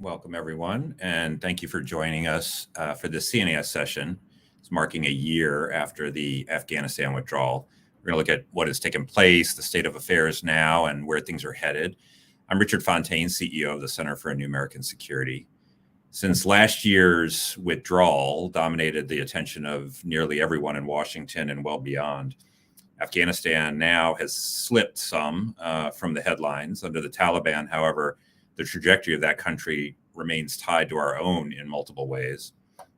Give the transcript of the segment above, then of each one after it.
Welcome, everyone, and thank you for joining us for this CNAS session. It's marking a year after the Afghanistan withdrawal. We're going to look at what has taken place, the state of affairs now, and where things are headed. I'm Richard Fontaine, CEO of the Center for a New American Security. Since last year's withdrawal dominated the attention of nearly everyone in Washington and well beyond, Afghanistan now has slipped some from the headlines. Under the Taliban, however, the trajectory of that country remains tied to our own in multiple ways.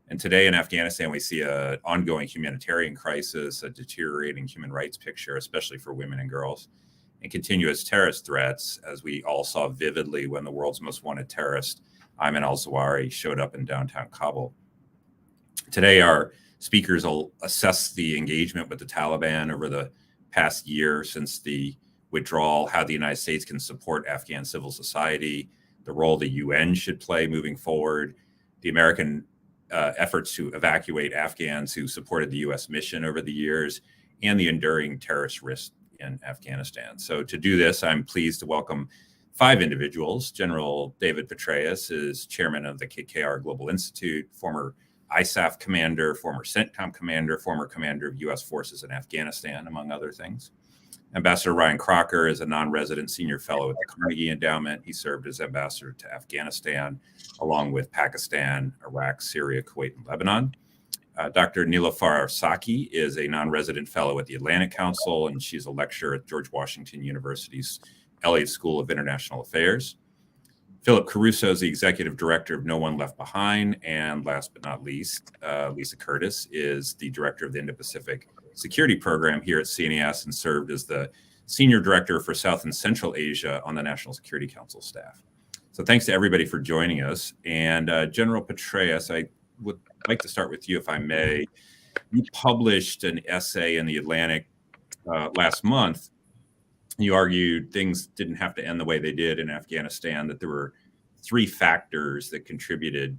And today in Afghanistan, we see an ongoing humanitarian crisis, a deteriorating human rights picture, especially for women and girls, and continuous terrorist threats, as we all saw vividly when the world's most wanted terrorist, Ayman al-Zawahiri, showed up in downtown Kabul. Today, our speakers will assess the engagement with the Taliban over the past year since the withdrawal, how the United States can support Afghan civil society, the role the UN should play moving forward, the American efforts to evacuate Afghans who supported the US mission over the years, and the enduring terrorist risk in Afghanistan. So to do this, I'm pleased to welcome 5 individuals. General David Petraeus is chairman of the KKR Global Institute, former ISAF commander, former CENTCOM commander, former commander of U.S. forces in Afghanistan, among other things. Ambassador Ryan Crocker is a non-resident senior fellow at the Carnegie Endowment. He served as ambassador to Afghanistan, along with Pakistan, Iraq, Syria, Kuwait, and Lebanon. Dr. Niloufar Saki is a non-resident fellow at the Atlantic Council, and she's a lecturer at George Washington University's Elliott School of International Affairs. Philip Caruso is the executive director of No One Left Behind. And last but not least, Lisa Curtis is the director of the Indo-Pacific Security Program here at CNAS and served as the senior director for South and Central Asia on the National Security Council staff. So thanks to everybody for joining us. And General Petraeus, I would like to start with you, if I may. You published an essay in the Atlantic last month. You argued things didn't have to end the way they did in Afghanistan, that there were 3 factors that contributed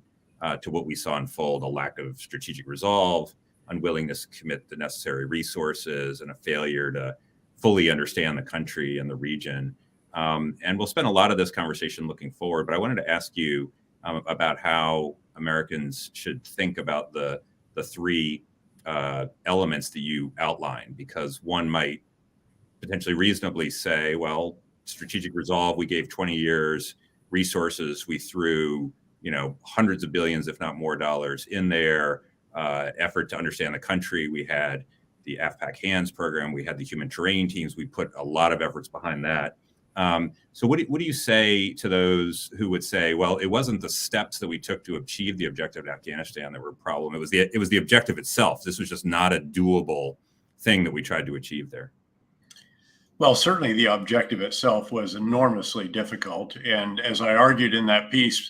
to what we saw unfold: a lack of strategic resolve, unwillingness to commit the necessary resources, and a failure to fully understand the country and the region. And we'll spend a lot of this conversation looking forward, but I wanted to ask you about how Americans should think about the 3 elements that you outlined, because one might potentially reasonably say, well, strategic resolve, we gave 20 years, resources, we threw, hundreds of billions, if not more dollars in there, effort to understand the country. We had the AFPAC Hands program, we had the humanitarian teams, we put a lot of efforts behind that. So what do you say to those who would say, well, it wasn't the steps that we took to achieve the objective in Afghanistan that were a problem, it was the objective itself. This was just not a doable thing that we tried to achieve there. Well, certainly the objective itself was enormously difficult. And as I argued in that piece,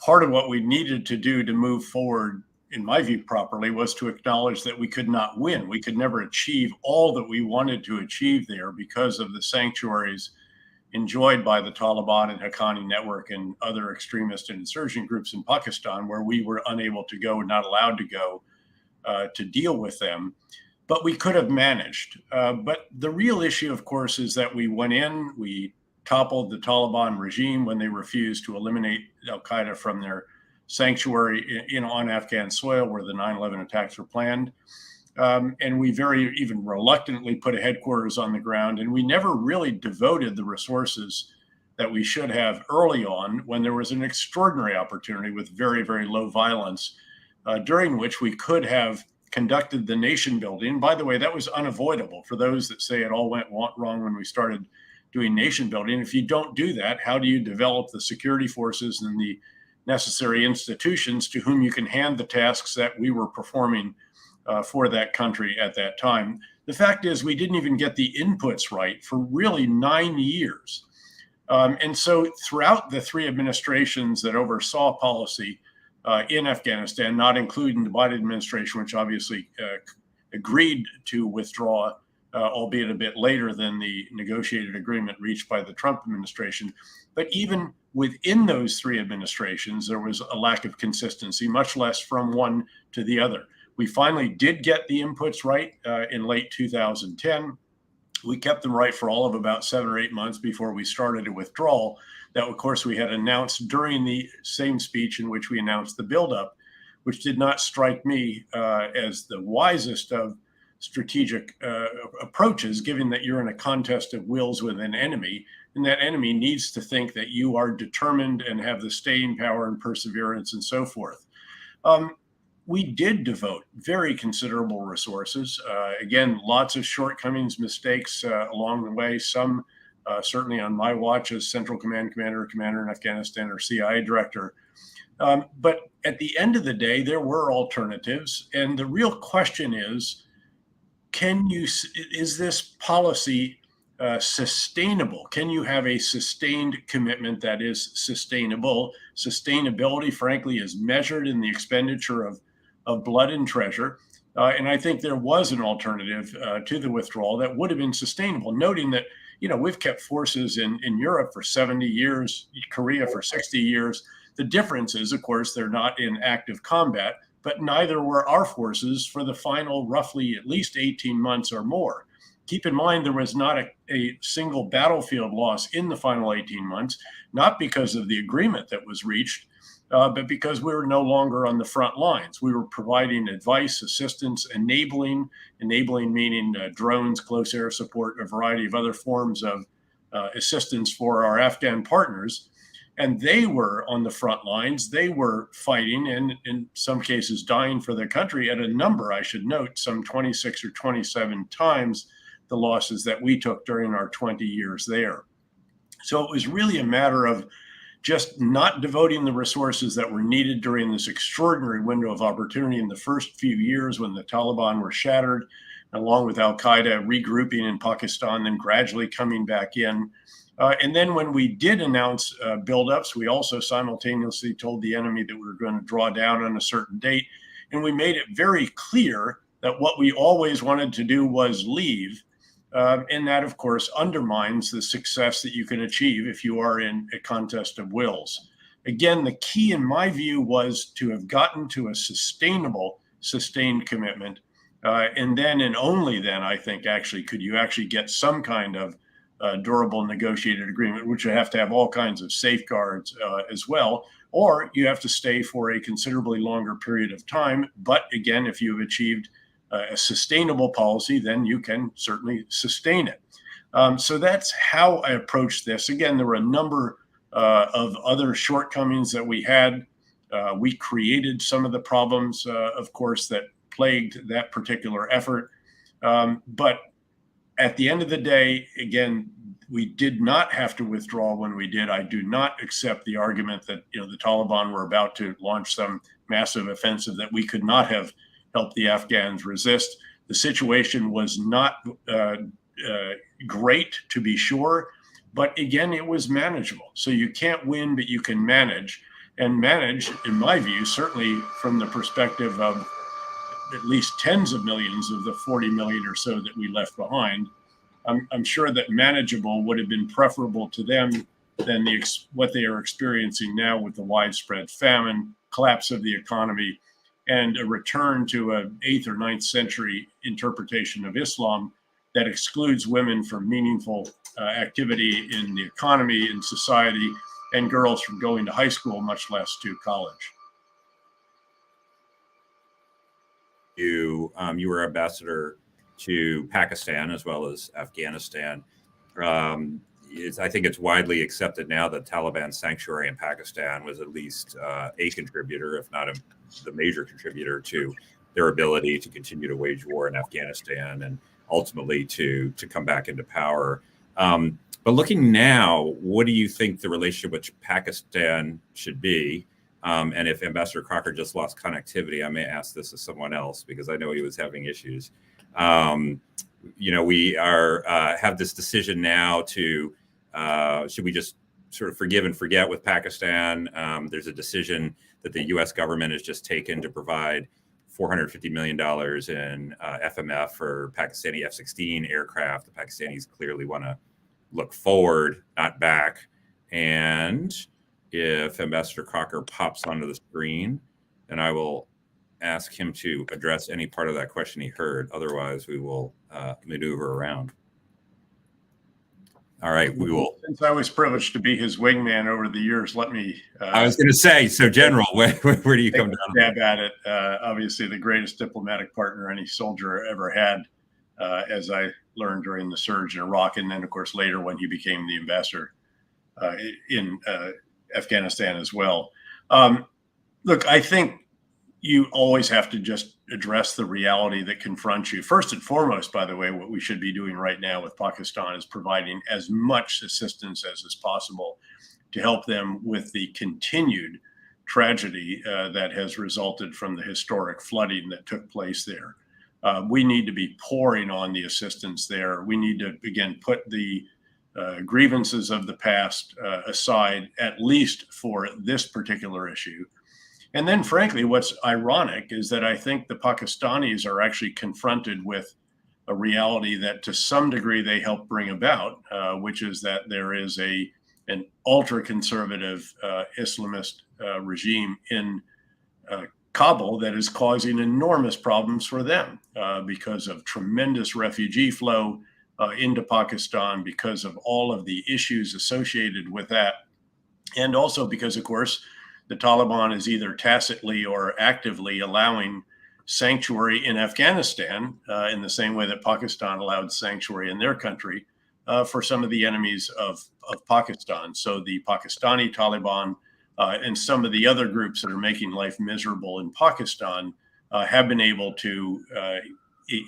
part of what we needed to do to move forward, in my view, properly, was to acknowledge that we could not win. We could never achieve all that we wanted to achieve there because of the sanctuaries enjoyed by the Taliban and Haqqani network and other extremist and insurgent groups in Pakistan, where we were unable to go, not allowed to go, to deal with them. But we could have managed. But the real issue, of course, is that we went in, we toppled the Taliban regime when they refused to eliminate al-Qaeda from their sanctuary on Afghan soil where the 9/11 attacks were planned. And we very even reluctantly put a headquarters on the ground. And we never really devoted the resources that we should have early on when there was an extraordinary opportunity with very, very low violence, during which we could have conducted the nation building. By the way, that was unavoidable for those that say it all went wrong when we started doing nation building. If you don't do that, how do you develop the security forces and the necessary institutions to whom you can hand the tasks that we were performing for that country at that time? The fact is, we didn't even get the inputs right for really 9 years. And so throughout the 3 administrations that oversaw policy in Afghanistan, not including the Biden administration, which obviously agreed to withdraw, albeit a bit later than the negotiated agreement reached by the Trump administration. But even within those 3 administrations, there was a lack of consistency, much less from one to the other. We finally did get the inputs right in late 2010. We kept them right for all of about 7 or 8 months before we started a withdrawal that, of course, we had announced during the same speech in which we announced the buildup, which did not strike me as the wisest of strategic approaches, given that you're in a contest of wills with an enemy, and that enemy needs to think that you are determined and have the staying power and perseverance and so forth. We did devote very considerable resources. Again, lots of shortcomings, mistakes along the way, some certainly on my watch as Central Command Commander in Afghanistan, or CIA Director. But at the end of the day, there were alternatives. And the real question is, is this policy sustainable? Can you have a sustained commitment that is sustainable? Sustainability, frankly, is measured in the expenditure of blood and treasure. And I think there was an alternative to the withdrawal that would have been sustainable, noting that, we've kept forces in Europe for 70 years, Korea for 60 years. The difference is, of course, they're not in active combat, but neither were our forces for the final roughly at least 18 months or more. Keep in mind, there was not a single battlefield loss in the final 18 months, not because of the agreement that was reached, but because we were no longer on the front lines. We were providing advice, assistance, enabling meaning drones, close air support, a variety of other forms of assistance for our Afghan partners. And they were on the front lines. They were fighting and in some cases dying for their country at a number, I should note, some 26 or 27 times the losses that we took during our 20 years there. So it was really a matter of just not devoting the resources that were needed during this extraordinary window of opportunity in the first few years when the Taliban were shattered, along with Al-Qaeda regrouping in Pakistan, then gradually coming back in. And then when we did announce buildups, we also simultaneously told the enemy that we were going to draw down on a certain date. And we made it very clear that what we always wanted to do was leave. And that, of course, undermines the success that you can achieve if you are in a contest of wills. Again, the key, in my view, was to have gotten to a sustained commitment. And then and only then, I think, actually, could you actually get some kind of durable negotiated agreement, which would have to have all kinds of safeguards as well, or you have to stay for a considerably longer period of time. But again, if you've achieved a sustainable policy, then you can certainly sustain it. So that's how I approached this. Again, there were a number of other shortcomings that we had. We created some of the problems, of course, that plagued that particular effort. But at the end of the day, again, we did not have to withdraw when we did. I do not accept the argument that the Taliban were about to launch some massive offensive that we could not have helped the Afghans resist. The situation was not great, to be sure, but again, it was manageable. So you can't win, but you can manage. And manage, in my view, certainly from the perspective of at least tens of millions of the 40 million or so that we left behind, I'm sure that manageable would have been preferable to them than what they are experiencing now with the widespread famine, collapse of the economy, and a return to an 8th or 9th century interpretation of Islam that excludes women from meaningful activity in the economy, in society, and girls from going to high school, much less to college. You were ambassador to Pakistan as well as Afghanistan. I think it's widely accepted now that Taliban sanctuary in Pakistan was at least a contributor, if not the major contributor, to their ability to continue to wage war in Afghanistan and ultimately to come back into power. But looking now, what do you think the relationship with Pakistan should be? And if Ambassador Crocker just lost connectivity, I may ask this to someone else because I know he was having issues. We have this decision now to should we just sort of forgive and forget with Pakistan? There's a decision that the U.S. government has just taken to provide $450 million in FMF for Pakistani F-16 aircraft. The Pakistanis clearly want to look forward, not back. And if Ambassador Crocker pops onto the screen, then I will ask him to address any part of that question he heard. Otherwise, we will maneuver around. All right, we will. Since I was privileged to be his wingman over the years, let me. I was going to say, so General, where do you come down? Stab at it. Obviously, the greatest diplomatic partner any soldier ever had, as I learned during the surge in Iraq, and then, of course, later when he became the ambassador in Afghanistan as well. Look, I think you always have to just address the reality that confronts you. First and foremost, by the way, what we should be doing right now with Pakistan is providing as much assistance as is possible to help them with the continued tragedy that has resulted from the historic flooding that took place there. We need to be pouring on the assistance there. We need to, again, put the grievances of the past aside, at least for this particular issue. And then, frankly, what's ironic is that I think the Pakistanis are actually confronted with a reality that to some degree they help bring about, which is that there is an ultra-conservative Islamist regime in Kabul that is causing enormous problems for them because of tremendous refugee flow into Pakistan, because of all of the issues associated with that. And also because, of course, the Taliban is either tacitly or actively allowing sanctuary in Afghanistan in the same way that Pakistan allowed sanctuary in their country for some of the enemies of Pakistan. So the Pakistani Taliban and some of the other groups that are making life miserable in Pakistan have been able to,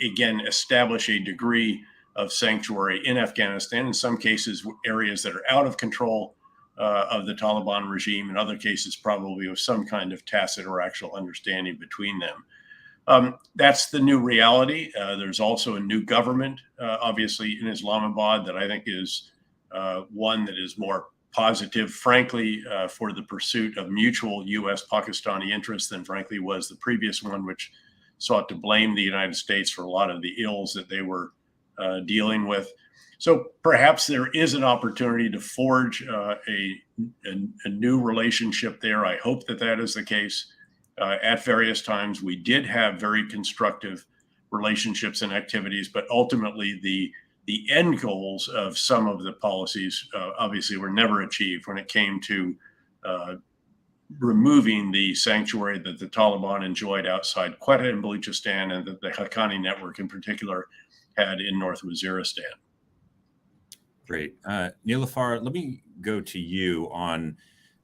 again, establish a degree of sanctuary in Afghanistan, in some cases, areas that are out of control of the Taliban regime, in other cases, probably with some kind of tacit or actual understanding between them. That's the new reality. There's also a new government, obviously, in Islamabad that I think is one that is more positive, frankly, for the pursuit of mutual U.S.-Pakistani interests than, frankly, was the previous one, which sought to blame the United States for a lot of the ills that they were dealing with. So perhaps there is an opportunity to forge a new relationship there. I hope that that is the case. At various times, we did have very constructive relationships and activities, but ultimately the end goals of some of the policies obviously were never achieved when it came to removing the sanctuary that the Taliban enjoyed outside Quetta and Balochistan, and that the Haqqani network in particular had in North Waziristan. Great. Nilüfer, let me go to you on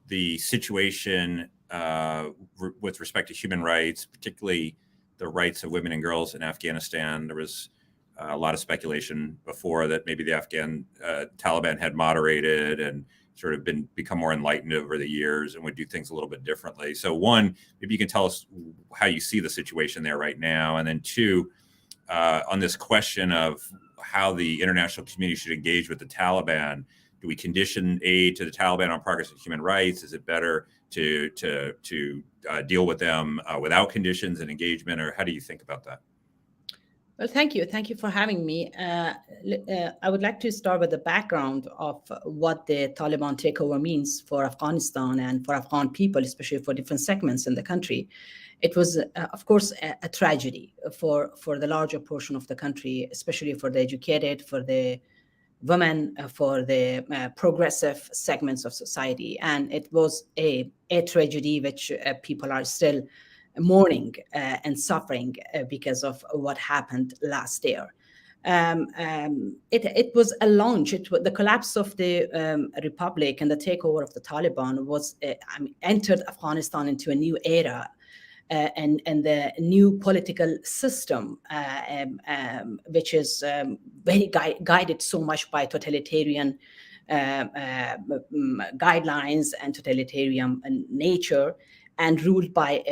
the situation with respect to human rights, particularly the rights of women and girls in Afghanistan. There was a lot of speculation before that maybe the Afghan Taliban had moderated and sort of become more enlightened over the years and would do things a little bit differently. So one, maybe you can tell us how you see the situation there right now. And then two, on this question of how the international community should engage with the Taliban. Do we condition aid to the Taliban on progress of human rights? Is it better to deal with them without conditions and engagement, or how do you think about that? Well, thank you. Thank you for having me. I would like to start with the background of what the Taliban takeover means for Afghanistan and for Afghan people, especially for different segments in the country. It was, of course, a tragedy for the larger portion of the country, especially for the educated, for the women, for the progressive segments of society. And it was a tragedy which people are still mourning and suffering because of what happened last year. It was a launch. The collapse of the republic and the takeover of the Taliban was entered Afghanistan into a new era. And the new political system, which is very guided so much by totalitarian guidelines and totalitarian nature, and ruled by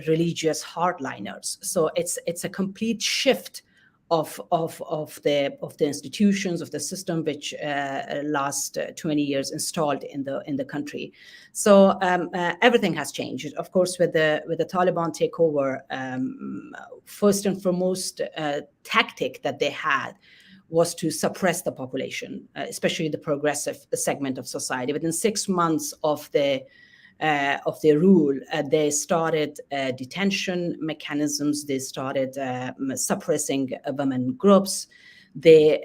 religious hardliners. So it's a complete shift of the institutions of the system which last 20 years installed in the country. So everything has changed. Of course, with the Taliban takeover, first and foremost tactic that they had was to suppress the population, especially the progressive segment of society. Within 6 months of their rule, they started detention mechanisms. They started suppressing women groups. They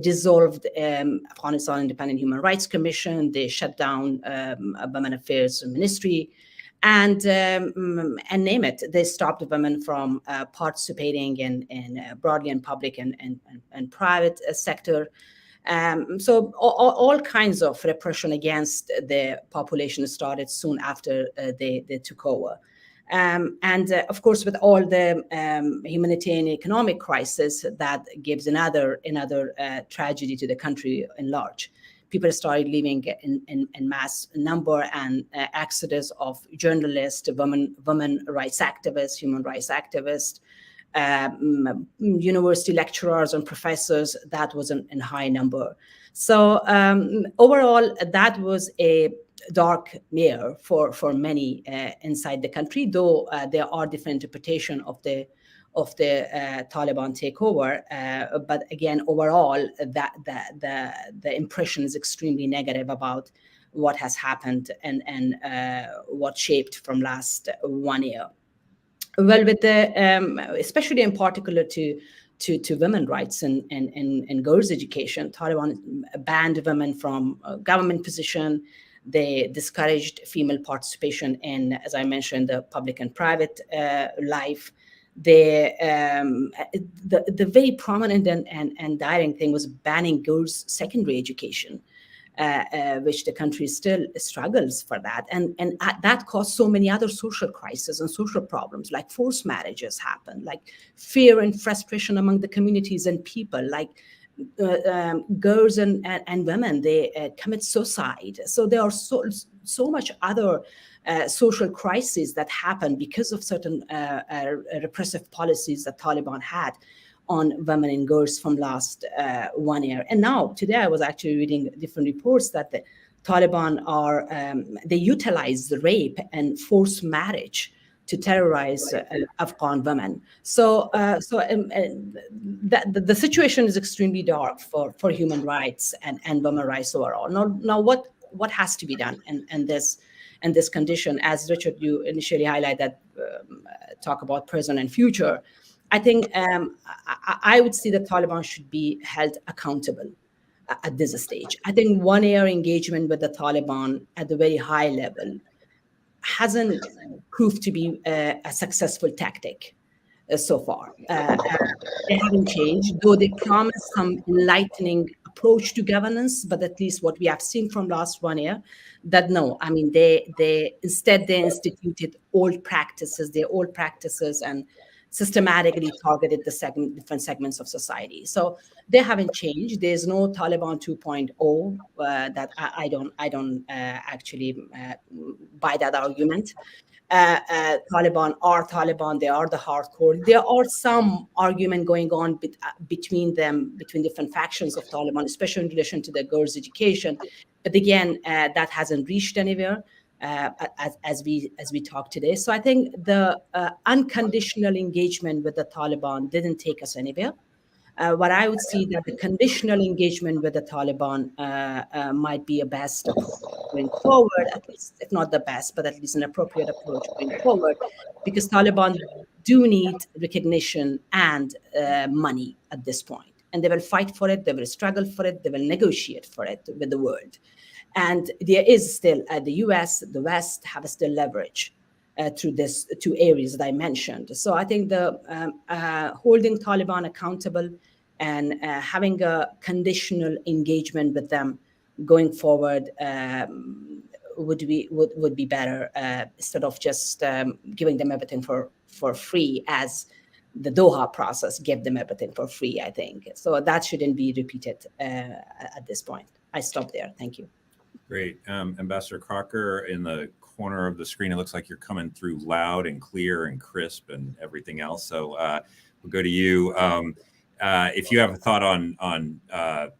dissolved Afghanistan Independent Human Rights Commission. They shut down Women Affairs Ministry, and name it. They stopped women from participating in broadly in public and private sector. So all kinds of repression against the population started soon after they took over. Of course, with all the humanitarian economic crisis, that gives another tragedy to the country in large. People started leaving in mass number, and exodus of journalists, women rights activists, human rights activists, university lecturers and professors, that was in high number. So overall, that was a dark year for many inside the country, though there are different interpretation of the Taliban takeover. But again, overall, the impression is extremely negative about what has happened and what shaped from last 1 year. Well, with the especially in particular to women's rights and girls' education, Taliban banned women from government position. They discouraged female participation in, as I mentioned, the public and private life. The very prominent and direct thing was banning girls' secondary education, which the country still struggles for that. And that caused so many other social crises and social problems, like forced marriages happen, like fear and frustration among the communities and people, like girls and women, they commit suicide. So there are so much other social crises that happen because of certain repressive policies that Taliban had on women and girls from last 1 year. And now, today, I was actually reading different reports that the Taliban are, they utilize the rape and forced marriage to terrorize Afghan women. So the situation is extremely dark for human rights and women's rights overall. Now what has to be done in this condition? As Richard, you initially highlighted that, talk about present and future. I think I would say that Taliban should be held accountable at this stage. I think 1 year engagement with the Taliban at the very high level hasn't proved to be a successful tactic so far. They haven't changed, though they promised some enlightening approach to governance, but at least what we have seen from last 1 year, that no, I mean, they instead they instituted old practices, and systematically targeted the different segments of society. So they haven't changed. There's no Taliban 2.0 that I don't actually buy that argument. Taliban are Taliban. They are the hardcore. There are some argument going on between different factions of Taliban, especially in relation to the girls' education. But again, that hasn't reached anywhere. As we talk today. So I think the unconditional engagement with the Taliban didn't take us anywhere. What I would see that the conditional engagement with the Taliban might be a best going forward, at least, if not the best, but at least an appropriate approach going forward, because Taliban do need recognition and money at this point. And they will fight for it, they will struggle for it, they will negotiate for it with the world. And there is still, the US, the West have still leverage through these two areas that I mentioned. So I think the holding Taliban accountable and having a conditional engagement with them going forward would be better, instead of just giving them everything for free, as the Doha process gave them everything for free, I think. So that shouldn't be repeated at this point. I stop there. Thank you. Great. Ambassador Crocker, in the corner of the screen, it looks like you're coming through loud and clear and crisp and everything else. So we'll go to you. If you have a thought on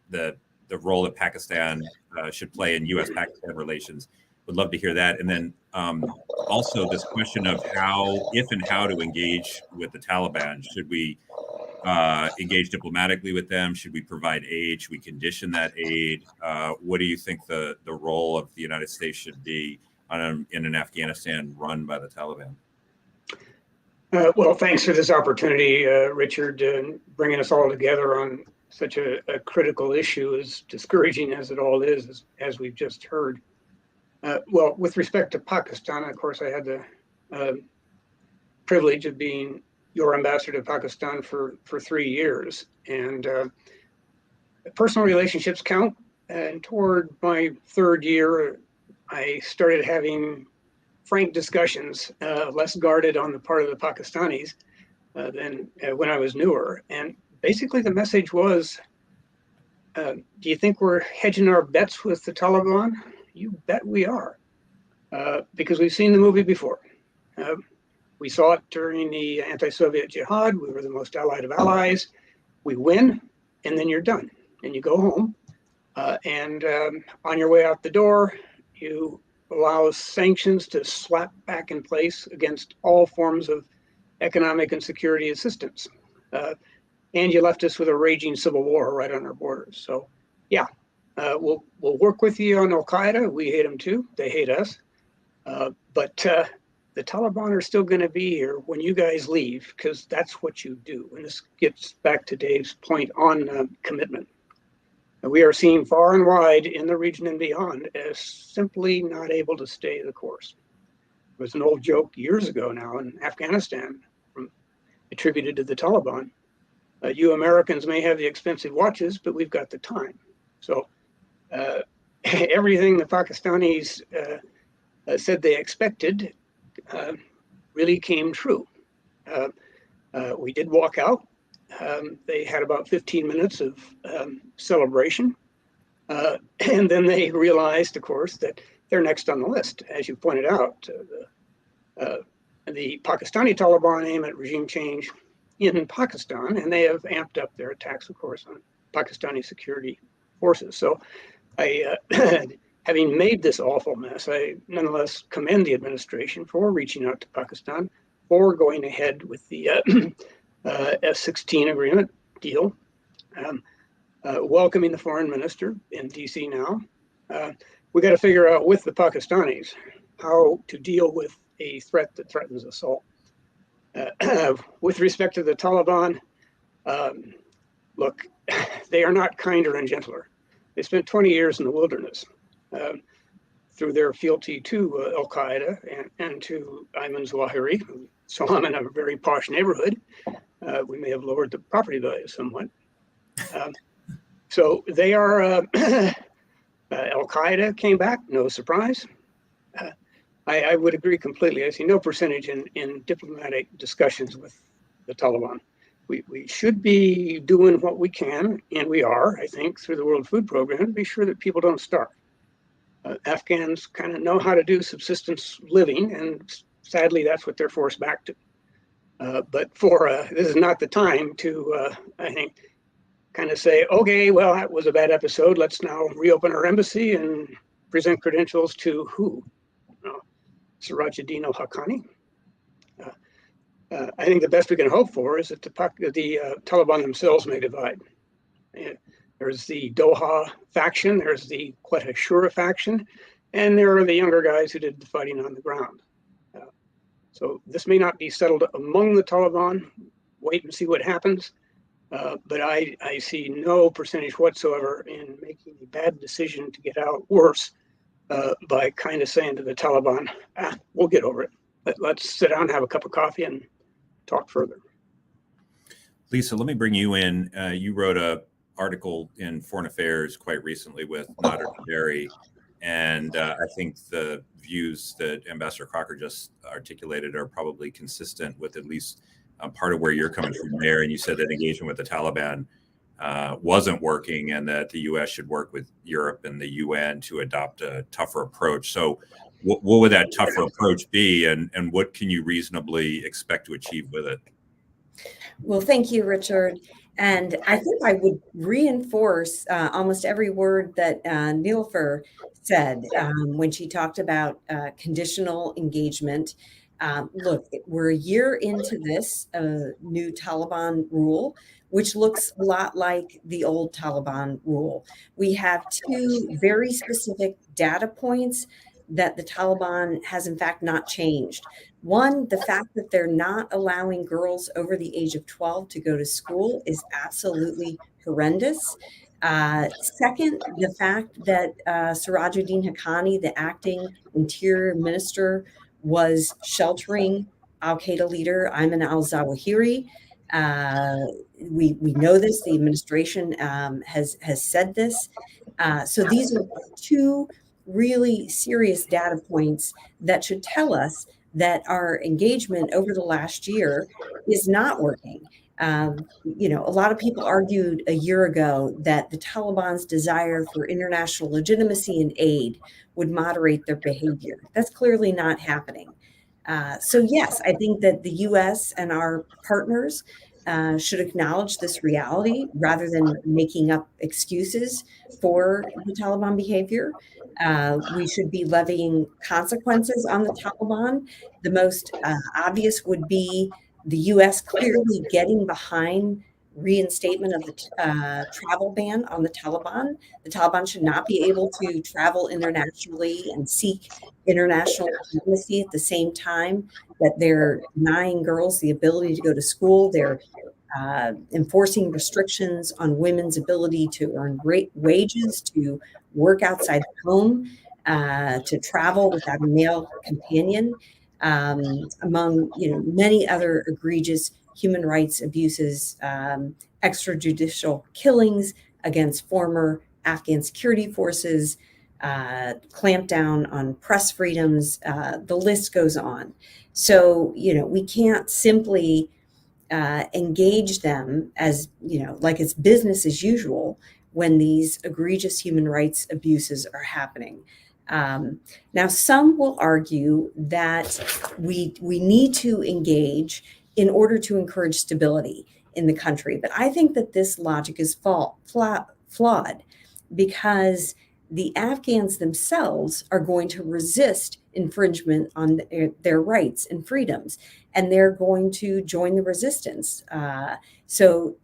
the role that Pakistan should play in U.S.-Pakistan relations, would love to hear that. And then also this question of if and how to engage with the Taliban. Should we engage diplomatically with them? Should we provide aid? Should we condition that aid? What do you think the role of the United States should be in an Afghanistan run by the Taliban? Well, thanks for this opportunity, Richard, bringing us all together on such a critical issue, as discouraging as it all is, as we've just heard. Well, with respect to Pakistan, of course, I had the privilege of being your ambassador to Pakistan for 3 years, and personal relationships count. And toward my 3rd year, I started having frank discussions, less guarded on the part of the Pakistanis than when I was newer. And basically the message was, do you think we're hedging our bets with the Taliban? You bet we are, because we've seen the movie before. We saw it during the anti-Soviet jihad. We were the most allied of allies. We win, and then you're done, and you go home. And on your way out the door, you allow sanctions to slap back in place against all forms of economic and security assistance. And you left us with a raging civil war right on our borders. So, yeah, we'll work with you on Al-Qaeda. We hate them too. They hate us. But the Taliban are still going to be here when you guys leave, because that's what you do. And this gets back to Dave's point on commitment. We are seeing far and wide in the region and beyond as simply not able to stay the course. It was an old joke years ago now in Afghanistan, attributed to the Taliban. You Americans may have the expensive watches, but we've got the time. So everything the Pakistanis said they expected really came true. We did walk out. They had about 15 minutes of celebration. And then they realized, of course, that they're next on the list. As you pointed out, the Pakistani Taliban aim at regime change in Pakistan, and they have amped up their attacks, of course, on Pakistani security forces. So having made this awful mess, I nonetheless commend the administration for reaching out to Pakistan, for going ahead with the F-16 agreement deal, welcoming the foreign minister in DC now. We got to figure out with the Pakistanis how to deal with a threat that threatens us all. With respect to the Taliban, look, they are not kinder and gentler. They spent 20 years in the wilderness through their fealty to Al-Qaeda and to Ayman Zawahiri, who saw him in a very posh neighborhood. We may have lowered the property value somewhat. So they are, Al-Qaeda came back, no surprise. I would agree completely. I see no percentage in diplomatic discussions with the Taliban. We should be doing what we can, and we are, I think, through the World Food Program, to be sure that people don't starve. Afghans kind of know how to do subsistence living, and sadly, that's what they're forced back to. But this is not the time to, I think, kind of say, okay, well, that was a bad episode. Let's now reopen our embassy and present credentials to who? Sirajuddin al-Haqqani. I think the best we can hope for is that the Taliban themselves may divide. There's the Doha faction, there's the Quetta Shura faction, and there are the younger guys who did the fighting on the ground. So this may not be settled among the Taliban. Wait and see what happens. But I see no percentage whatsoever in making a bad decision to get out worse by kind of saying to the Taliban, we'll get over it. Let's sit down, have a cup of coffee, and talk further. Lisa, let me bring you in. You wrote an article in Foreign Affairs quite recently with Nader Jabbari, and I think the views that Ambassador Crocker just articulated are probably consistent with at least part of where you're coming from there. And you said that engagement with the Taliban wasn't working, and that the U.S. should work with Europe and the UN to adopt a tougher approach. So what would that tougher approach be, and what can you reasonably expect to achieve with it? Well, thank you, Richard. And I think I would reinforce almost every word that Nilüfer said when she talked about conditional engagement. Look, we're a year into this new Taliban rule, which looks a lot like the old Taliban rule. We have two very specific data points that the Taliban has in fact not changed. One, the fact that they're not allowing girls over the age of 12 to go to school is absolutely horrendous. Second, the fact that Sirajuddin Haqqani, the acting interior minister, was sheltering al-Qaeda leader Ayman al-Zawahiri. We know this. The administration has said this. So these are two really serious data points that should tell us that our engagement over the last year is not working. A lot of people argued a year ago that the Taliban's desire for international legitimacy and aid would moderate their behavior. That's clearly not happening. So yes, I think that the U.S. and our partners should acknowledge this reality rather than making up excuses for the Taliban behavior. We should be levying consequences on the Taliban. The most obvious would be the U.S. clearly getting behind reinstatement of the travel ban on the Taliban. The Taliban should not be able to travel internationally and seek international legitimacy at the same time that they're denying girls the ability to go to school. They're enforcing restrictions on women's ability to earn wages, to work outside the home, to travel without a male companion, among many other egregious human rights abuses, extrajudicial killings against former Afghan security forces, clampdown on press freedoms. The list goes on. So we can't simply engage them as like it's business as usual when these egregious human rights abuses are happening. Now, some will argue that we need to engage in order to encourage stability in the country, but I think that this logic is flawed because the Afghans themselves are going to resist infringement on their rights and freedoms, and they're going to join the resistance. So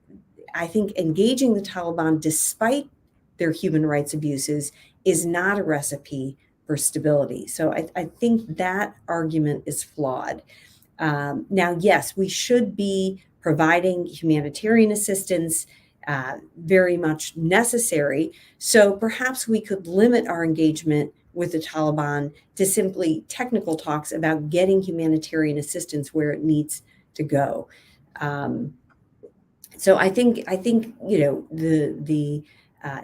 I think engaging the Taliban, despite their human rights abuses, is not a recipe for stability. So I think that argument is flawed. Now, yes, we should be providing humanitarian assistance, very much necessary. So perhaps we could limit our engagement with the Taliban to simply technical talks about getting humanitarian assistance where it needs to go. So I think the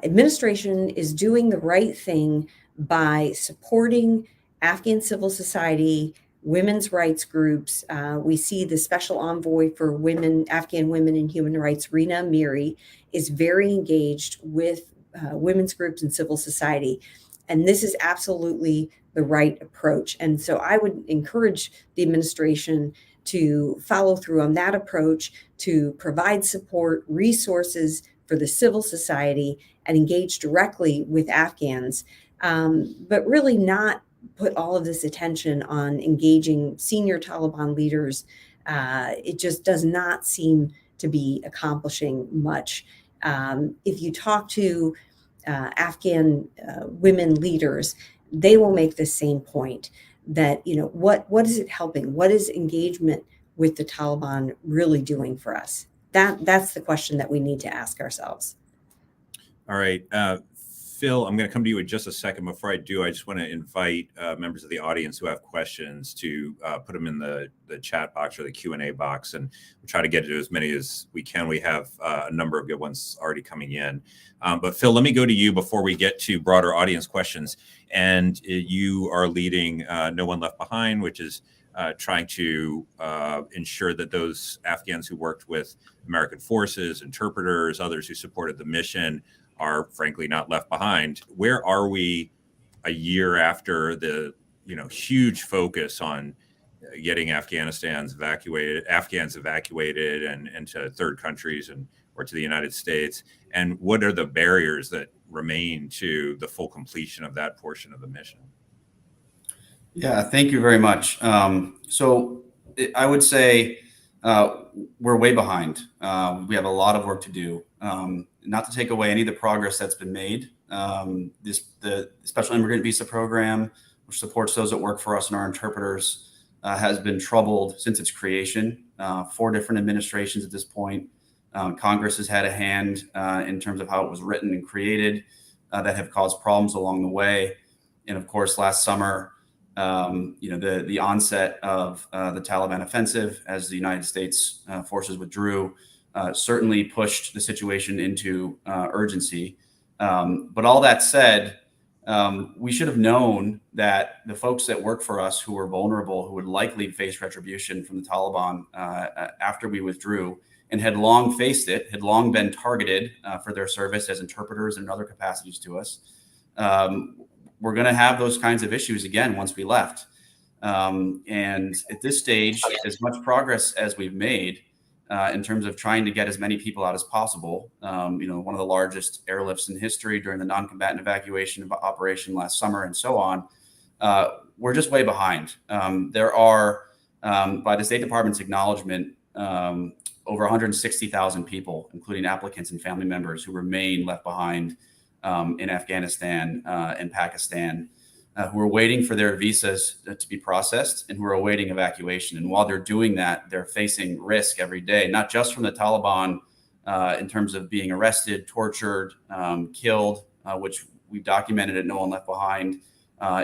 administration is doing the right thing by supporting Afghan civil society, women's rights groups. We see the special envoy for women, Afghan women and human rights, Rina Miri, is very engaged with women's groups and civil society. And this is absolutely the right approach. And so I would encourage the administration to follow through on that approach, to provide support, resources for the civil society, and engage directly with Afghans, but really not put all of this attention on engaging senior Taliban leaders. It just does not seem to be accomplishing much. If you talk to Afghan women leaders, they will make the same point that, what is it helping? What is engagement with the Taliban really doing for us? That's the question that we need to ask ourselves. All right. Phil, I'm going to come to you in just a second. Before I do, I just want to invite members of the audience who have questions to put them in the chat box or the Q&A box, and we'll try to get to as many as we can. We have a number of good ones already coming in. But Phil, let me go to you before we get to broader audience questions. And you are leading No One Left Behind, which is trying to ensure that those Afghans who worked with American forces, interpreters, others who supported the mission are frankly not left behind. Where are we a year after the huge focus on getting Afghans evacuated and to third countries or to the United States? And what are the barriers that remain to the full completion of that portion of the mission? Yeah, thank you very much. So I would say we're way behind. We have a lot of work to do. Not to take away any of the progress that's been made. The special immigrant visa program which supports those that work for us and our interpreters, has been troubled since its creation. 4 different administrations at this point. Congress has had a hand in terms of how it was written and created that have caused problems along the way. And of course, last summer, the onset of the Taliban offensive as the United States forces withdrew certainly pushed the situation into urgency. But all that said, we should have known that the folks that work for us who were vulnerable, who would likely face retribution from the Taliban after we withdrew, and had long faced it, had long been targeted for their service as interpreters and other capacities to us. We're going to have those kinds of issues again once we left. And at this stage, as much progress as we've made in terms of trying to get as many people out as possible, one of the largest airlifts in history during the non-combatant evacuation operation last summer and so on, we're just way behind. There are, by the State Department's acknowledgement, over 160,000 people, including applicants and family members, who remain left behind in Afghanistan and Pakistan, who are waiting for their visas to be processed and who are awaiting evacuation. And while they're doing that, they're facing risk every day, not just from the Taliban in terms of being arrested, tortured, killed, which we've documented at No One Left Behind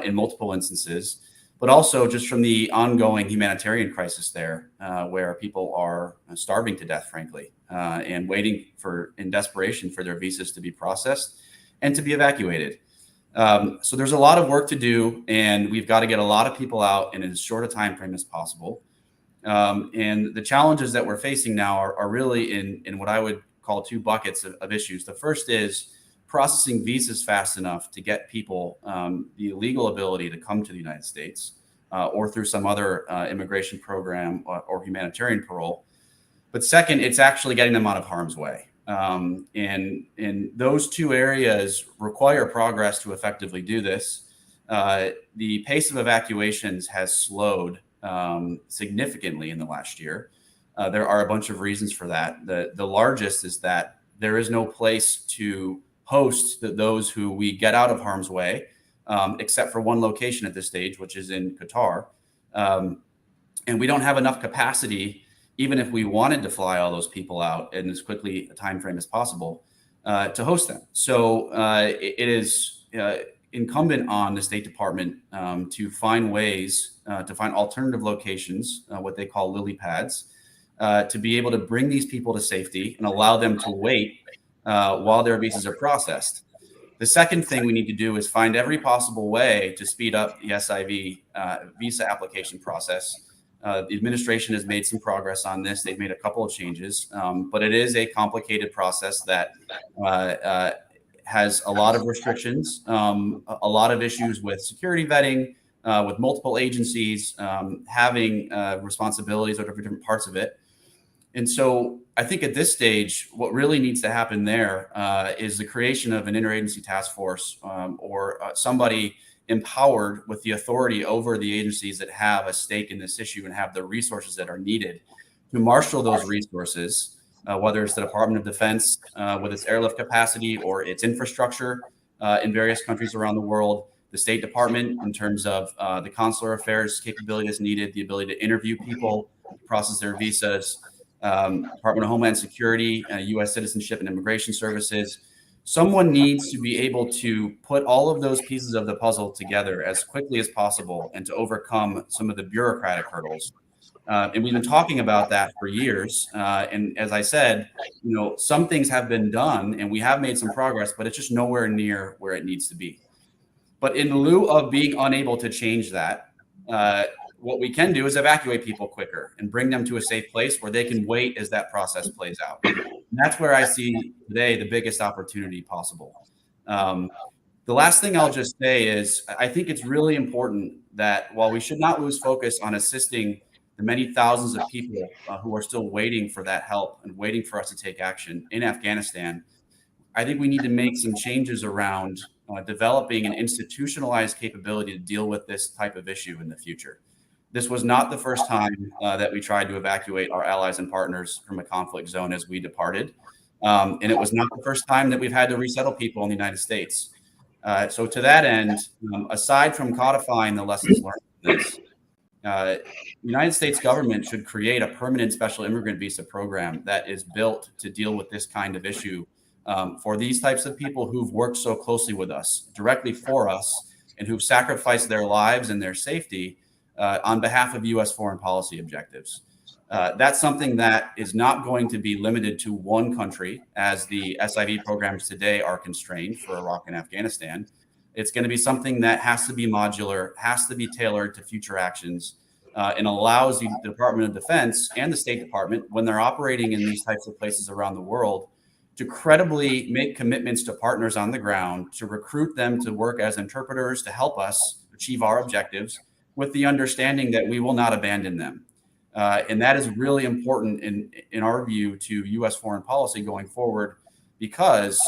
in multiple instances, but also just from the ongoing humanitarian crisis there, where people are starving to death, frankly, and waiting in desperation for their visas to be processed and to be evacuated. So there's a lot of work to do, and we've got to get a lot of people out in as short a time frame as possible. And the challenges that we're facing now are really in what I would call 2 buckets of issues. The first is processing visas fast enough to get people the legal ability to come to the United States or through some other immigration program or humanitarian parole. But second, it's actually getting them out of harm's way. And those 2 areas require progress to effectively do this. The pace of evacuations has slowed significantly in the last year. There are a bunch of reasons for that. The largest is that there is no place to host those who we get out of harm's way, except for one location at this stage, which is in Qatar. And we don't have enough capacity, even if we wanted to fly all those people out in as quickly a time frame as possible, to host them. So it is incumbent on the State Department to find ways, to find alternative locations, what they call lily pads, to be able to bring these people to safety and allow them to wait while their visas are processed. The second thing we need to do is find every possible way to speed up the SIV visa application process. The administration has made some progress on this. They've made a couple of changes, but it is a complicated process that has a lot of restrictions, a lot of issues with security vetting, with multiple agencies having responsibilities over different parts of it. And so I think at this stage, what really needs to happen there is the creation of an interagency task force or somebody empowered with the authority over the agencies that have a stake in this issue and have the resources that are needed to marshal those resources, whether it's the Department of Defense with its airlift capacity or its infrastructure in various countries around the world, the State Department in terms of the consular affairs capability that's needed, the ability to interview people, process their visas, Department of Homeland Security, U.S. Citizenship and Immigration Services. Someone needs to be able to put all of those pieces of the puzzle together as quickly as possible and to overcome some of the bureaucratic hurdles. And we've been talking about that for years. And as I said, some things have been done and we have made some progress, but it's just nowhere near where it needs to be. But in lieu of being unable to change that, what we can do is evacuate people quicker and bring them to a safe place where they can wait as that process plays out. And that's where I see today the biggest opportunity possible. The last thing I'll just say is I think it's really important that while we should not lose focus on assisting the many thousands of people who are still waiting for that help and waiting for us to take action in Afghanistan, I think we need to make some changes around developing an institutionalized capability to deal with this type of issue in the future. This was not the first time that we tried to evacuate our allies and partners from a conflict zone as we departed. And it was not the first time that we've had to resettle people in the United States. So to that end, aside from codifying the lessons learned from this, the United States government should create a permanent special immigrant visa program that is built to deal with this kind of issue for these types of people who've worked so closely with us, directly for us, and who've sacrificed their lives and their safety on behalf of U.S. foreign policy objectives. That's something that is not going to be limited to one country, as the SIV programs today are constrained for Iraq and Afghanistan. It's going to be something that has to be modular, has to be tailored to future actions, and allows the Department of Defense and the State Department, when they're operating in these types of places around the world, to credibly make commitments to partners on the ground, to recruit them to work as interpreters to help us achieve our objectives, with the understanding that we will not abandon them. And that is really important in our view to U.S. foreign policy going forward, because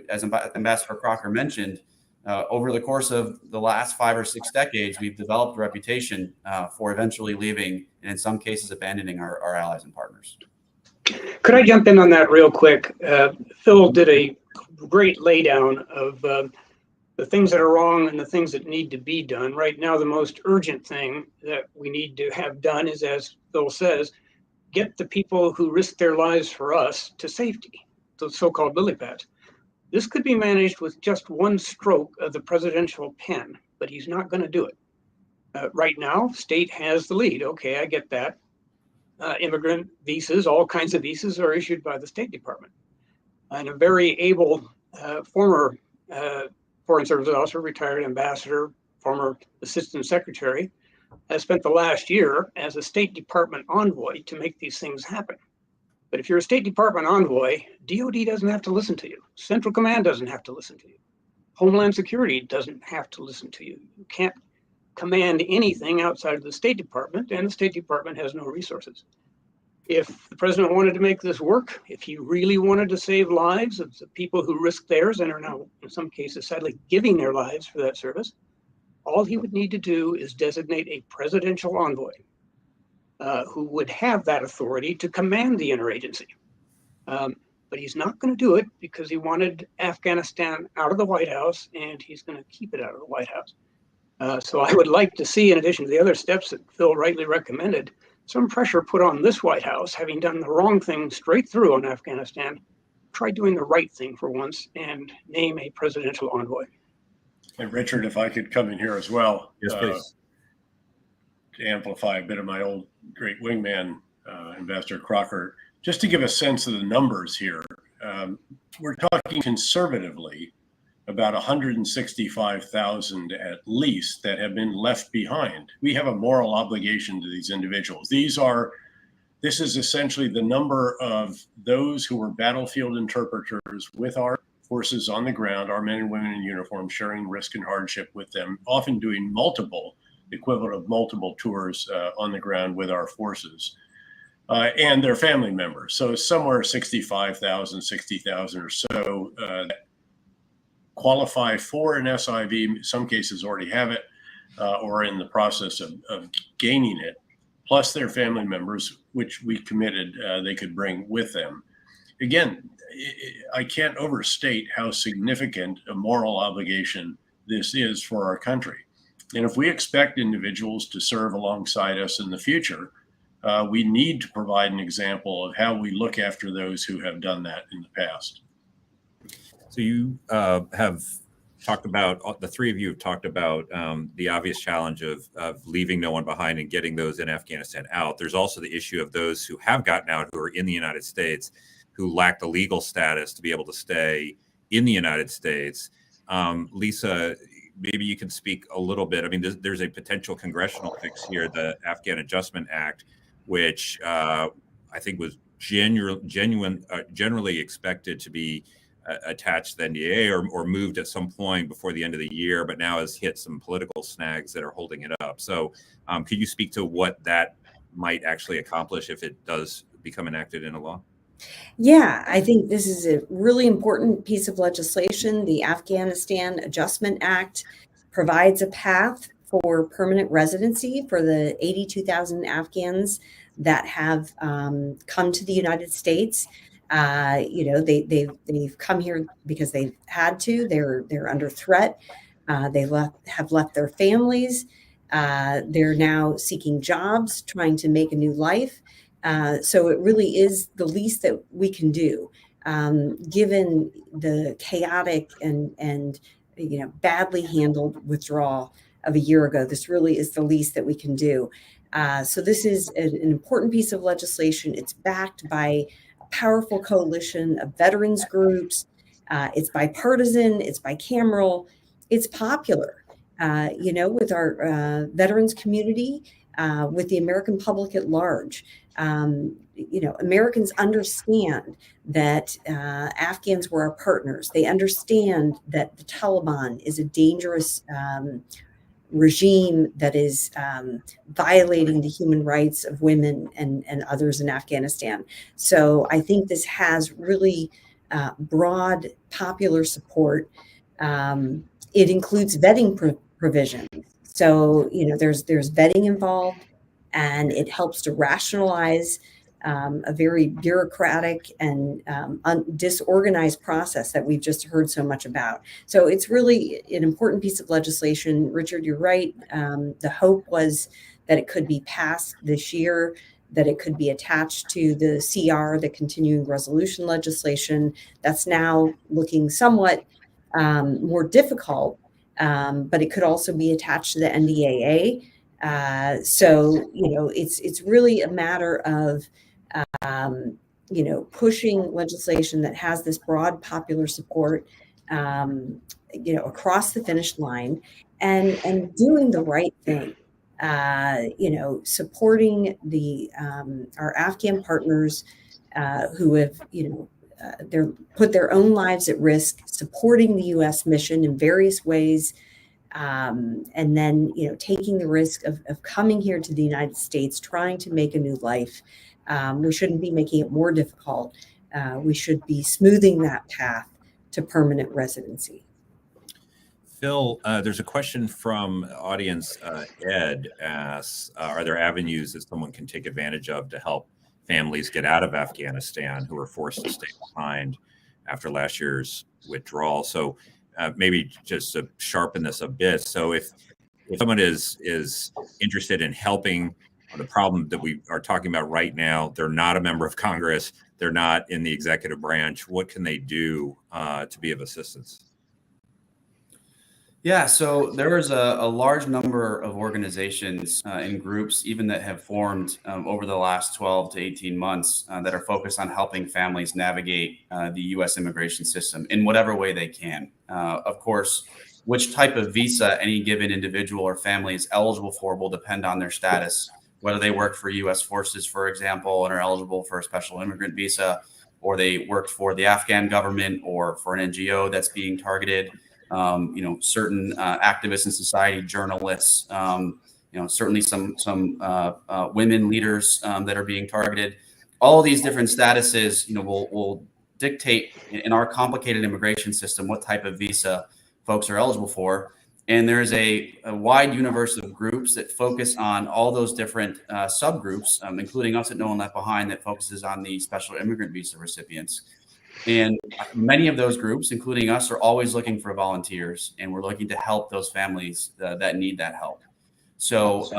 as Ambassador Crocker mentioned, over the course of the last 5 or 6 decades, we've developed a reputation for eventually leaving and in some cases abandoning our allies and partners. Could I jump in on that real quick? Phil did a great laydown of the things that are wrong and the things that need to be done. Right now, the most urgent thing that we need to have done is, as Phil says, get the people who risk their lives for us to safety, the so-called lily pads. This could be managed with just one stroke of the presidential pen, but he's not going to do it. Right now, state has the lead. Okay, I get that. Immigrant visas, all kinds of visas, are issued by the State Department. And a very able former Foreign Service officer, retired ambassador, former assistant secretary, has spent the last year as a State Department envoy to make these things happen. But if you're a State Department envoy, DOD doesn't have to listen to you. Central Command doesn't have to listen to you. Homeland Security doesn't have to listen to you. You can't command anything outside of the State Department, and the State Department has no resources. If the president wanted to make this work, if he really wanted to save lives of the people who risked theirs and are now, in some cases, sadly giving their lives for that service, all he would need to do is designate a presidential envoy who would have that authority to command the interagency. But he's not going to do it because he wanted Afghanistan out of the White House, and he's going to keep it out of the White House. So I would like to see, in addition to the other steps that Phil rightly recommended, some pressure put on this White House, having done the wrong thing straight through on Afghanistan. Try doing the right thing for once and name a presidential envoy. And Richard, if I could come in here as well. Yes, please. To amplify a bit of my old great wingman, Ambassador Crocker, just to give a sense of the numbers here. We're talking conservatively about 165,000 at least that have been left behind. We have a moral obligation to these individuals. This is essentially the number of those who were battlefield interpreters with our forces on the ground, our men and women in uniform, sharing risk and hardship with them, often doing the equivalent of multiple tours on the ground with our forces, and their family members. So somewhere 65,000, 60,000 or so qualify for an SIV. In some cases already have it or in the process of gaining it, plus their family members, which we committed they could bring with them. Again, I can't overstate how significant a moral obligation this is for our country. And if we expect individuals to serve alongside us in the future, we need to provide an example of how we look after those who have done that in the past. So you have talked about, the three of you have talked about the obvious challenge of leaving no one behind and getting those in Afghanistan out. There's also the issue of those who have gotten out, who are in the United States, who lack the legal status to be able to stay in the United States. Lisa, maybe you can speak a little bit. I mean, there's a potential congressional fix here, the Afghan Adjustment Act, which I think was generally expected to be attached to the NDA or moved at some point before the end of the year, but now has hit some political snags that are holding it up. So could you speak to what that might actually accomplish if it does become enacted into law? Yeah, I think this is a really important piece of legislation. The Afghanistan Adjustment Act provides a path for permanent residency for the 82,000 Afghans that have come to the United States. They've come here because they've had to. They're under threat. They have left their families. They're now seeking jobs, trying to make a new life. So it really is the least that we can do, given the chaotic and badly handled withdrawal of a year ago. This really is the least that we can do. So this is an important piece of legislation. It's backed by a powerful coalition of veterans groups. It's bipartisan. It's bicameral. It's popular, with our veterans community, with the American public at large. Americans understand that Afghans were our partners. They understand that the Taliban is a dangerous regime that is violating the human rights of women and others in Afghanistan. So I think this has really broad popular support. It includes vetting provisions. So, there's vetting involved, and it helps to rationalize a very bureaucratic and disorganized process that we've just heard so much about. So it's really an important piece of legislation. Richard, you're right. The hope was that it could be passed this year, that it could be attached to the CR, the continuing resolution legislation. That's now looking somewhat more difficult, but it could also be attached to the NDAA. So it's really a matter of pushing legislation that has this broad popular support, across the finish line, and doing the right thing. Supporting our Afghan partners who have put their own lives at risk, supporting the U.S. mission in various ways, and then taking the risk of coming here to the United States, trying to make a new life. We shouldn't be making it more difficult. We should be smoothing that path to permanent residency. Phil, there's a question from audience. Ed asks, are there avenues that someone can take advantage of to help families get out of Afghanistan who were forced to stay behind after last year's withdrawal? So maybe just to sharpen this a bit. So if someone is interested in helping on the problem that we are talking about right now, they're not a member of Congress, they're not in the executive branch, what can they do to be of assistance? Yeah, so there is a large number of organizations and groups even that have formed over the last 12 to 18 months that are focused on helping families navigate the U.S. immigration system in whatever way they can. Of course, which type of visa any given individual or family is eligible for will depend on their status, whether they work for U.S. forces, for example, and are eligible for a special immigrant visa, or they worked for the Afghan government or for an NGO that's being targeted. Certain activists in society, journalists, certainly some women leaders that are being targeted. All of these different statuses, will dictate in our complicated immigration system what type of visa folks are eligible for. And there's a wide universe of groups that focus on all those different subgroups, including us at No One Left Behind, that focuses on the special immigrant visa recipients. And many of those groups, including us, are always looking for volunteers, and we're looking to help those families that need that help. So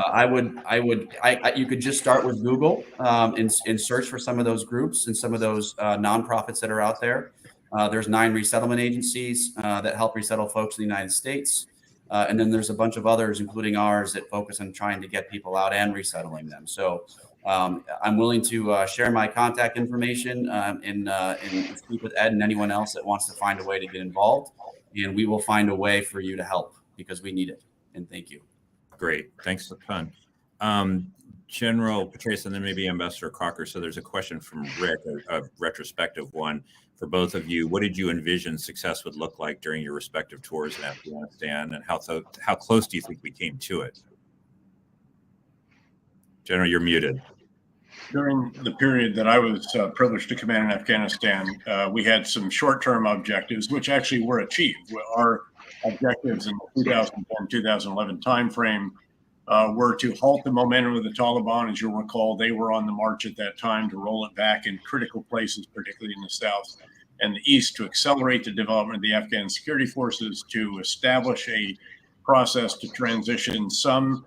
you could just start with Google and search for some of those groups and some of those nonprofits that are out there. There's 9 resettlement agencies that help resettle folks in the United States. And then there's a bunch of others, including ours, that focus on trying to get people out and resettling them. So I'm willing to share my contact information and speak with Ed and anyone else that wants to find a way to get involved. And we will find a way for you to help because we need it. And thank you. Great. Thanks a ton. General Petraeus, and then maybe Ambassador Crocker. So there's a question from Rick, a retrospective one for both of you. What did you envision success would look like during your respective tours in Afghanistan, and how close do you think we came to it? General, you're muted. During the period that I was privileged to command in Afghanistan, we had some short-term objectives, which actually were achieved. Our objectives in the 2010-2011 timeframe were to halt the momentum of the Taliban. As you'll recall, they were on the march at that time to roll it back in critical places, particularly in the south and the east, to accelerate the development of the Afghan security forces, to establish a process to transition some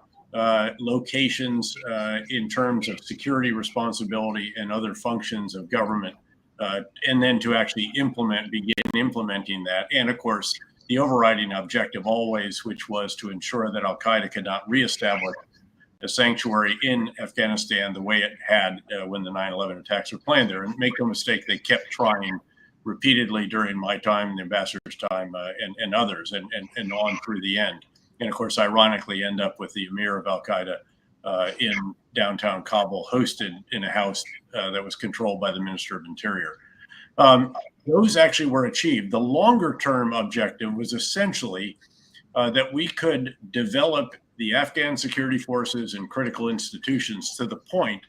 locations in terms of security responsibility and other functions of government, and then to actually begin implementing that. And of course, the overriding objective always, which was to ensure that al-Qaeda could not reestablish a sanctuary in Afghanistan the way it had when the 9/11 attacks were planned there. And make no mistake, they kept trying repeatedly during my time, the ambassador's time, and others, and on through the end. And of course, ironically, end up with the emir of al-Qaeda in downtown Kabul, hosted in a house that was controlled by the Minister of Interior. Those actually were achieved. The longer term objective was essentially that we could develop the Afghan security forces and critical institutions to the point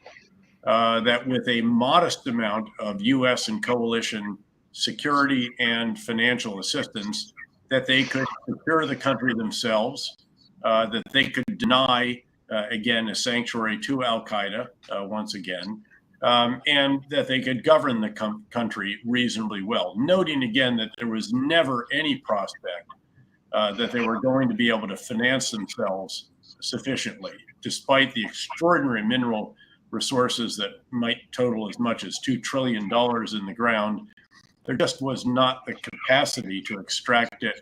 that with a modest amount of U.S. and coalition security and financial assistance, that they could secure the country themselves, that they could deny, again, a sanctuary to al-Qaeda once again, and that they could govern the country reasonably well. Noting again that there was never any prospect that they were going to be able to finance themselves sufficiently, despite the extraordinary mineral resources that might total as much as $2 trillion in the ground. There just was not the capacity to extract it,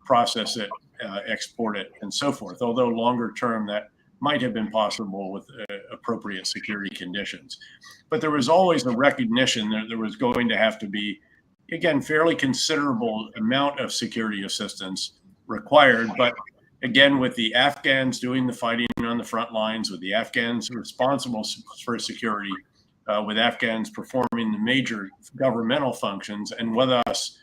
process it, export it, and so forth, although longer term that might have been possible with appropriate security conditions. But there was always a recognition that there was going to have to be, again, fairly considerable amount of security assistance required. But again, with the Afghans doing the fighting on the front lines, with the Afghans responsible for security, with Afghans performing the major governmental functions, and with us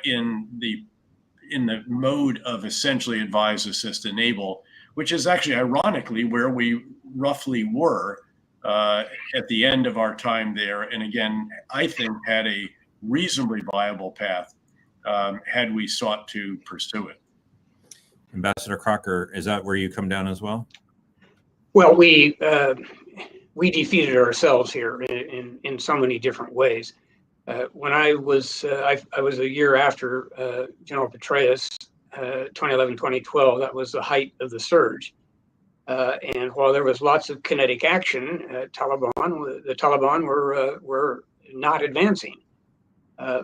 in the mode of essentially advise, assist, enable, which is actually ironically where we roughly were at the end of our time there. And again, I think had a reasonably viable path had we sought to pursue it. Ambassador Crocker, is that where you come down as well? Well, we defeated ourselves here in so many different ways. When I was a year after General Petraeus, 2011-2012. That was the height of the surge. And while there was lots of kinetic action, the Taliban were not advancing.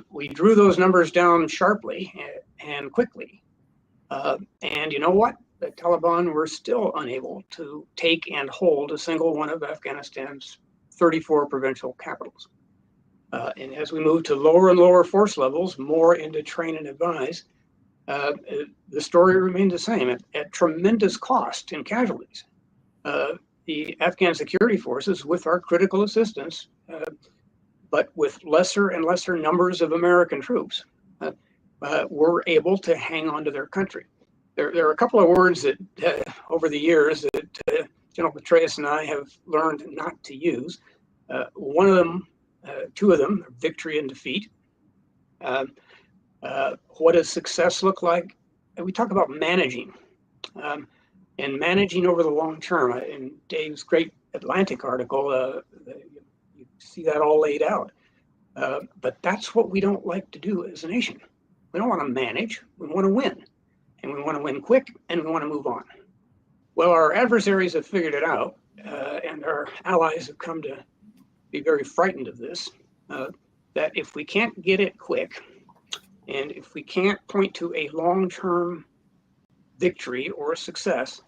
We drew those numbers down sharply and quickly. And you know what? The Taliban were still unable to take and hold a single one of Afghanistan's 34 provincial capitals. And as we moved to lower and lower force levels, more into train and advise, the story remained the same at tremendous cost in casualties. The Afghan security forces, with our critical assistance, but with lesser and lesser numbers of American troops, were able to hang on to their country. There are a couple of words that over the years that General Petraeus and I have learned not to use. One of them, two of them, victory and defeat. What does success look like? We talk about managing, and managing over the long term. In Dave's great Atlantic article, you see that all laid out. But that's what we don't like to do as a nation. We don't want to manage, we want to win. And we want to win quick, and we want to move on. Well, our adversaries have figured it out, and our allies have come to be very frightened of this, that if we can't get it quick, and if we can't point to a long-term victory or success,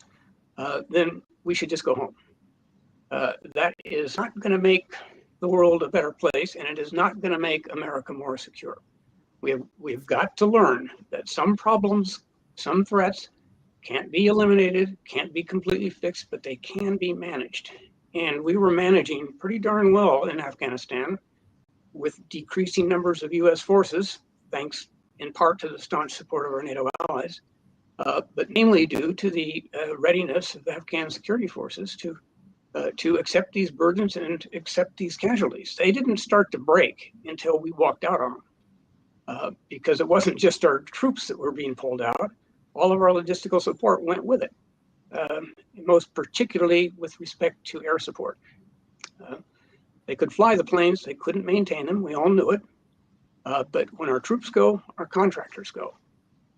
then we should just go home. That is not going to make the world a better place, and it is not going to make America more secure. We've got to learn that some problems, some threats can't be eliminated, can't be completely fixed, but they can be managed. And we were managing pretty darn well in Afghanistan with decreasing numbers of U.S. forces, thanks in part to the staunch support of our NATO allies, but mainly due to the readiness of the Afghan security forces to accept these burdens and accept these casualties. They didn't start to break until we walked out on them, because it wasn't just our troops that were being pulled out. All of our logistical support went with it. most particularly with respect to air support. They could fly the planes, they couldn't maintain them, we all knew it. But when our troops go, our contractors go.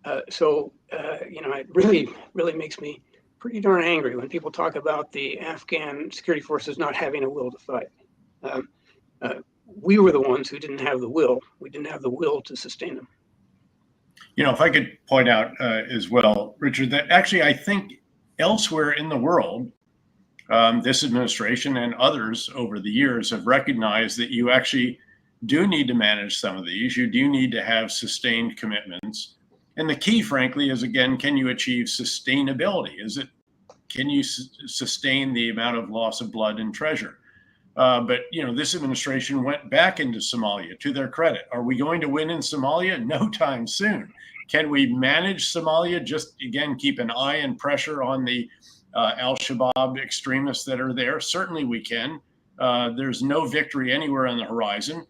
It really makes me pretty darn angry when people talk about the Afghan security forces not having a will to fight. We were the ones who didn't have the will. We didn't have the will to sustain them. If I could point out as well, Richard, that actually I think elsewhere in the world, this administration and others over the years have recognized that you actually do need to manage some of these. You do need to have sustained commitments. And the key, frankly, is, again, can you achieve sustainability? Can you sustain the amount of loss of blood and treasure? But this administration went back into Somalia, to their credit. Are we going to win in Somalia? No time soon. Can we manage Somalia? Just, again, keep an eye and pressure on the al-Shabaab extremists that are there. Certainly we can. There's no victory anywhere on the horizon.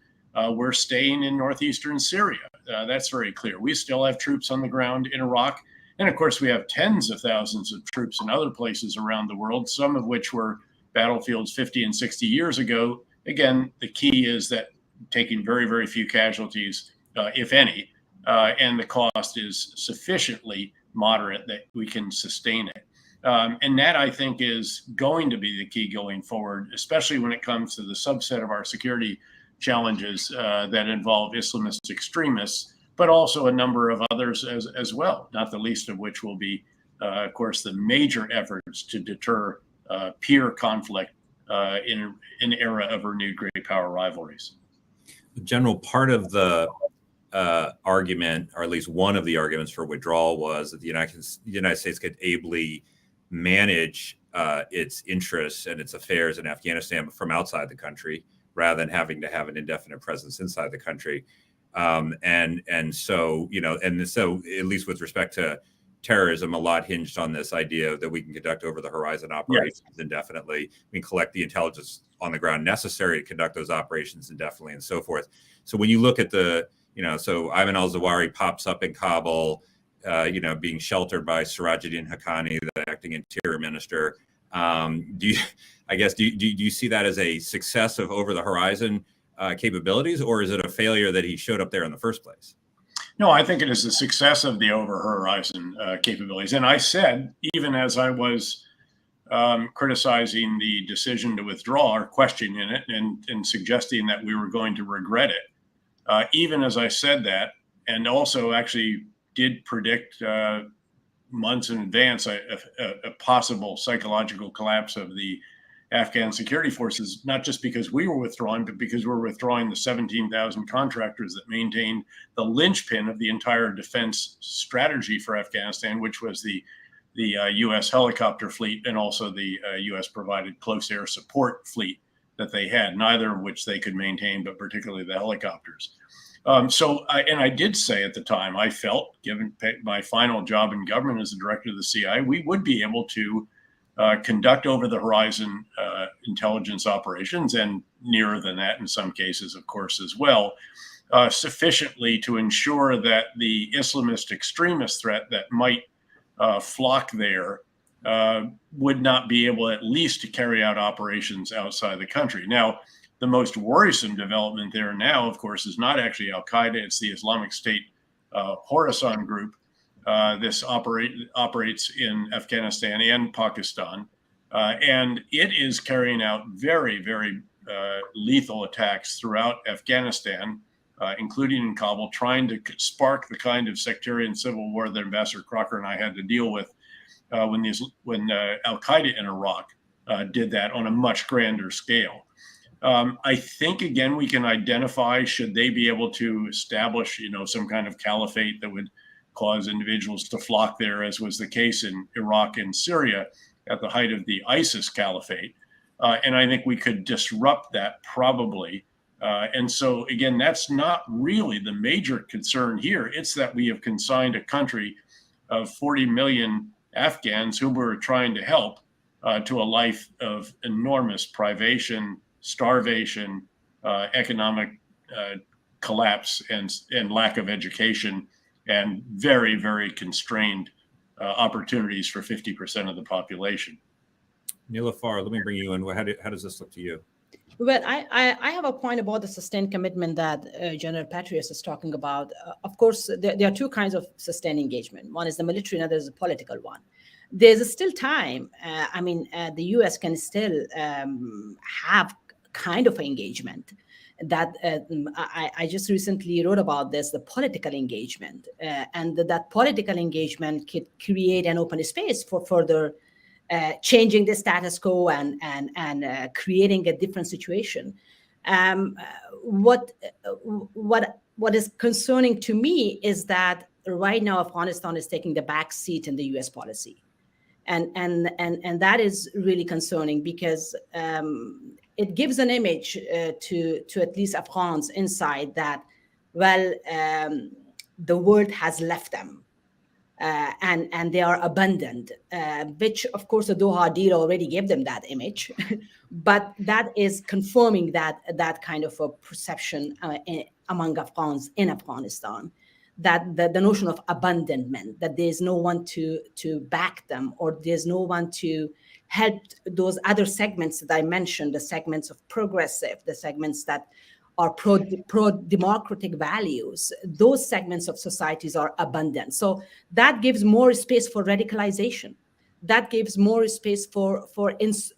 We're staying in northeastern Syria. That's very clear. We still have troops on the ground in Iraq. And of course, we have tens of thousands of troops in other places around the world, some of which were battlefields 50 and 60 years ago. Again, the key is that taking very, very few casualties, if any, and the cost is sufficiently moderate that we can sustain it. And that, I think, is going to be the key going forward, especially when it comes to the subset of our security challenges that involve Islamist extremists, but also a number of others as well, not the least of which will be, of course, the major efforts to deter peer conflict in an era of renewed great power rivalries. General, part of the argument, or at least one of the arguments for withdrawal, was that the United States could ably manage its interests and its affairs in Afghanistan from outside the country, rather than having to have an indefinite presence inside the country. So at least with respect to terrorism, a lot hinged on this idea that we can conduct over the horizon operations indefinitely. We can collect the intelligence on the ground necessary to conduct those operations indefinitely, and so forth. So when you look at so Ayman al-Zawahiri pops up in Kabul, being sheltered by Sirajuddin Haqqani, the acting interior minister. Do you see that as a success of over the horizon capabilities, or is it a failure that he showed up there in the first place? No, I think it is a success of the over horizon capabilities. And I said, even as I was criticizing the decision to withdraw or questioning it and suggesting that we were going to regret it, even as I said that, and also actually did predict months in advance a possible psychological collapse of the Afghan security forces, not just because we were withdrawing, but because we're withdrawing the 17,000 contractors that maintained the linchpin of the entire defense strategy for Afghanistan, which was the U.S. helicopter fleet and also the U.S. provided close air support fleet that they had, neither of which they could maintain, but particularly the helicopters. I did say at the time, I felt, given my final job in government as the director of the CIA, we would be able to conduct over the horizon intelligence operations, and nearer than that in some cases, of course, as well, sufficiently to ensure that the Islamist extremist threat that might flock there would not be able at least to carry out operations outside the country. Now, the most worrisome development there now, of course, is not actually al-Qaeda, it's the Islamic State Khorasan group. This operates in Afghanistan and Pakistan, and it is carrying out very, very lethal attacks throughout Afghanistan, including in Kabul, trying to spark the kind of sectarian civil war that Ambassador Crocker and I had to deal with when al-Qaeda in Iraq did that on a much grander scale. I think, again, we can identify, should they be able to establish, some kind of caliphate that would cause individuals to flock there, as was the case in Iraq and Syria at the height of the ISIS caliphate. And I think we could disrupt that probably. And so, again, that's not really the major concern here. It's that we have consigned a country of 40 million Afghans who we're trying to help to a life of enormous privation, starvation, economic collapse, and lack of education, and very, very constrained opportunities for 50% of the population. Nilüfer, let me bring you in. How does this look to you? Well, I have a point about the sustained commitment that General Petraeus is talking about. Of course, there are two kinds of sustained engagement. One is the military, and other is the political one. There's still time. The U.S. can still have kind of engagement that I just recently wrote about this, the political engagement, and that political engagement could create an open space for further changing the status quo and creating a different situation. What is concerning to me is that right now Afghanistan is taking the back seat in the U.S. policy, and that is really concerning because it gives an image to at least Afghans inside that, well, the world has left them. And they are abandoned, which of course the Doha deal already gave them that image, but that is confirming that kind of a perception among Afghans in Afghanistan, that the notion of abandonment, that there's no one to back them, or there's no one to help those other segments that I mentioned, the segments of progressive, the segments that are pro-democratic values. Those segments of societies are abundant. So that gives more space for radicalization. That gives more space for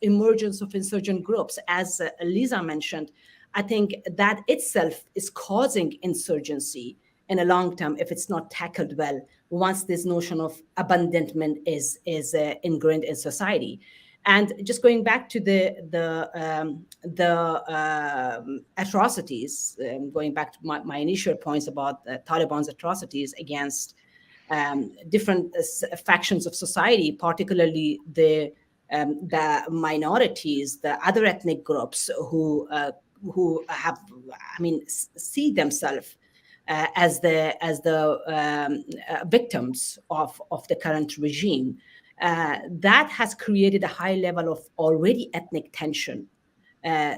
emergence of insurgent groups. As Lisa mentioned, I think that itself is causing insurgency in a long term if it's not tackled well, once this notion of abandonment is ingrained in society. And just going back to the atrocities, going back to my initial points about Taliban's atrocities against different factions of society, particularly the minorities, the other ethnic groups who have, see themselves as the victims of the current regime. That has created a high level of already ethnic tension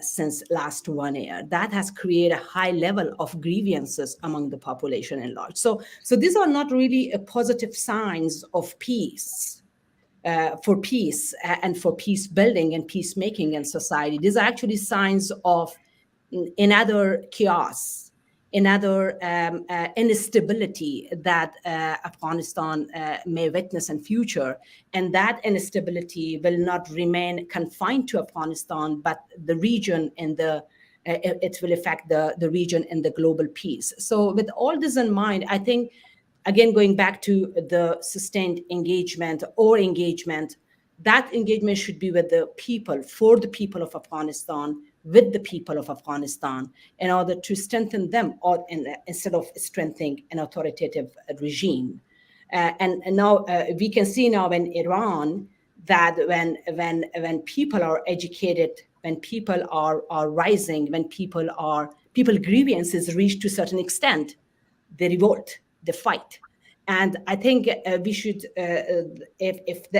since last 1 year. That has created a high level of grievances among the population at large. So these are not really positive signs of peace, for peace and for peace building and peacemaking in society. These are actually signs of another chaos, another instability that Afghanistan may witness in future. And that instability will not remain confined to Afghanistan, but the region and it will affect the region and the global peace. So with all this in mind, I think, again, going back to the sustained engagement or engagement, that engagement should be with the people, for the people of Afghanistan, with the people of Afghanistan, in order to strengthen them, instead of strengthening an authoritative regime. And now we can see now in Iran that when people are educated, when people are rising, when people grievances reach to a certain extent, they revolt, they fight. And I think we should, if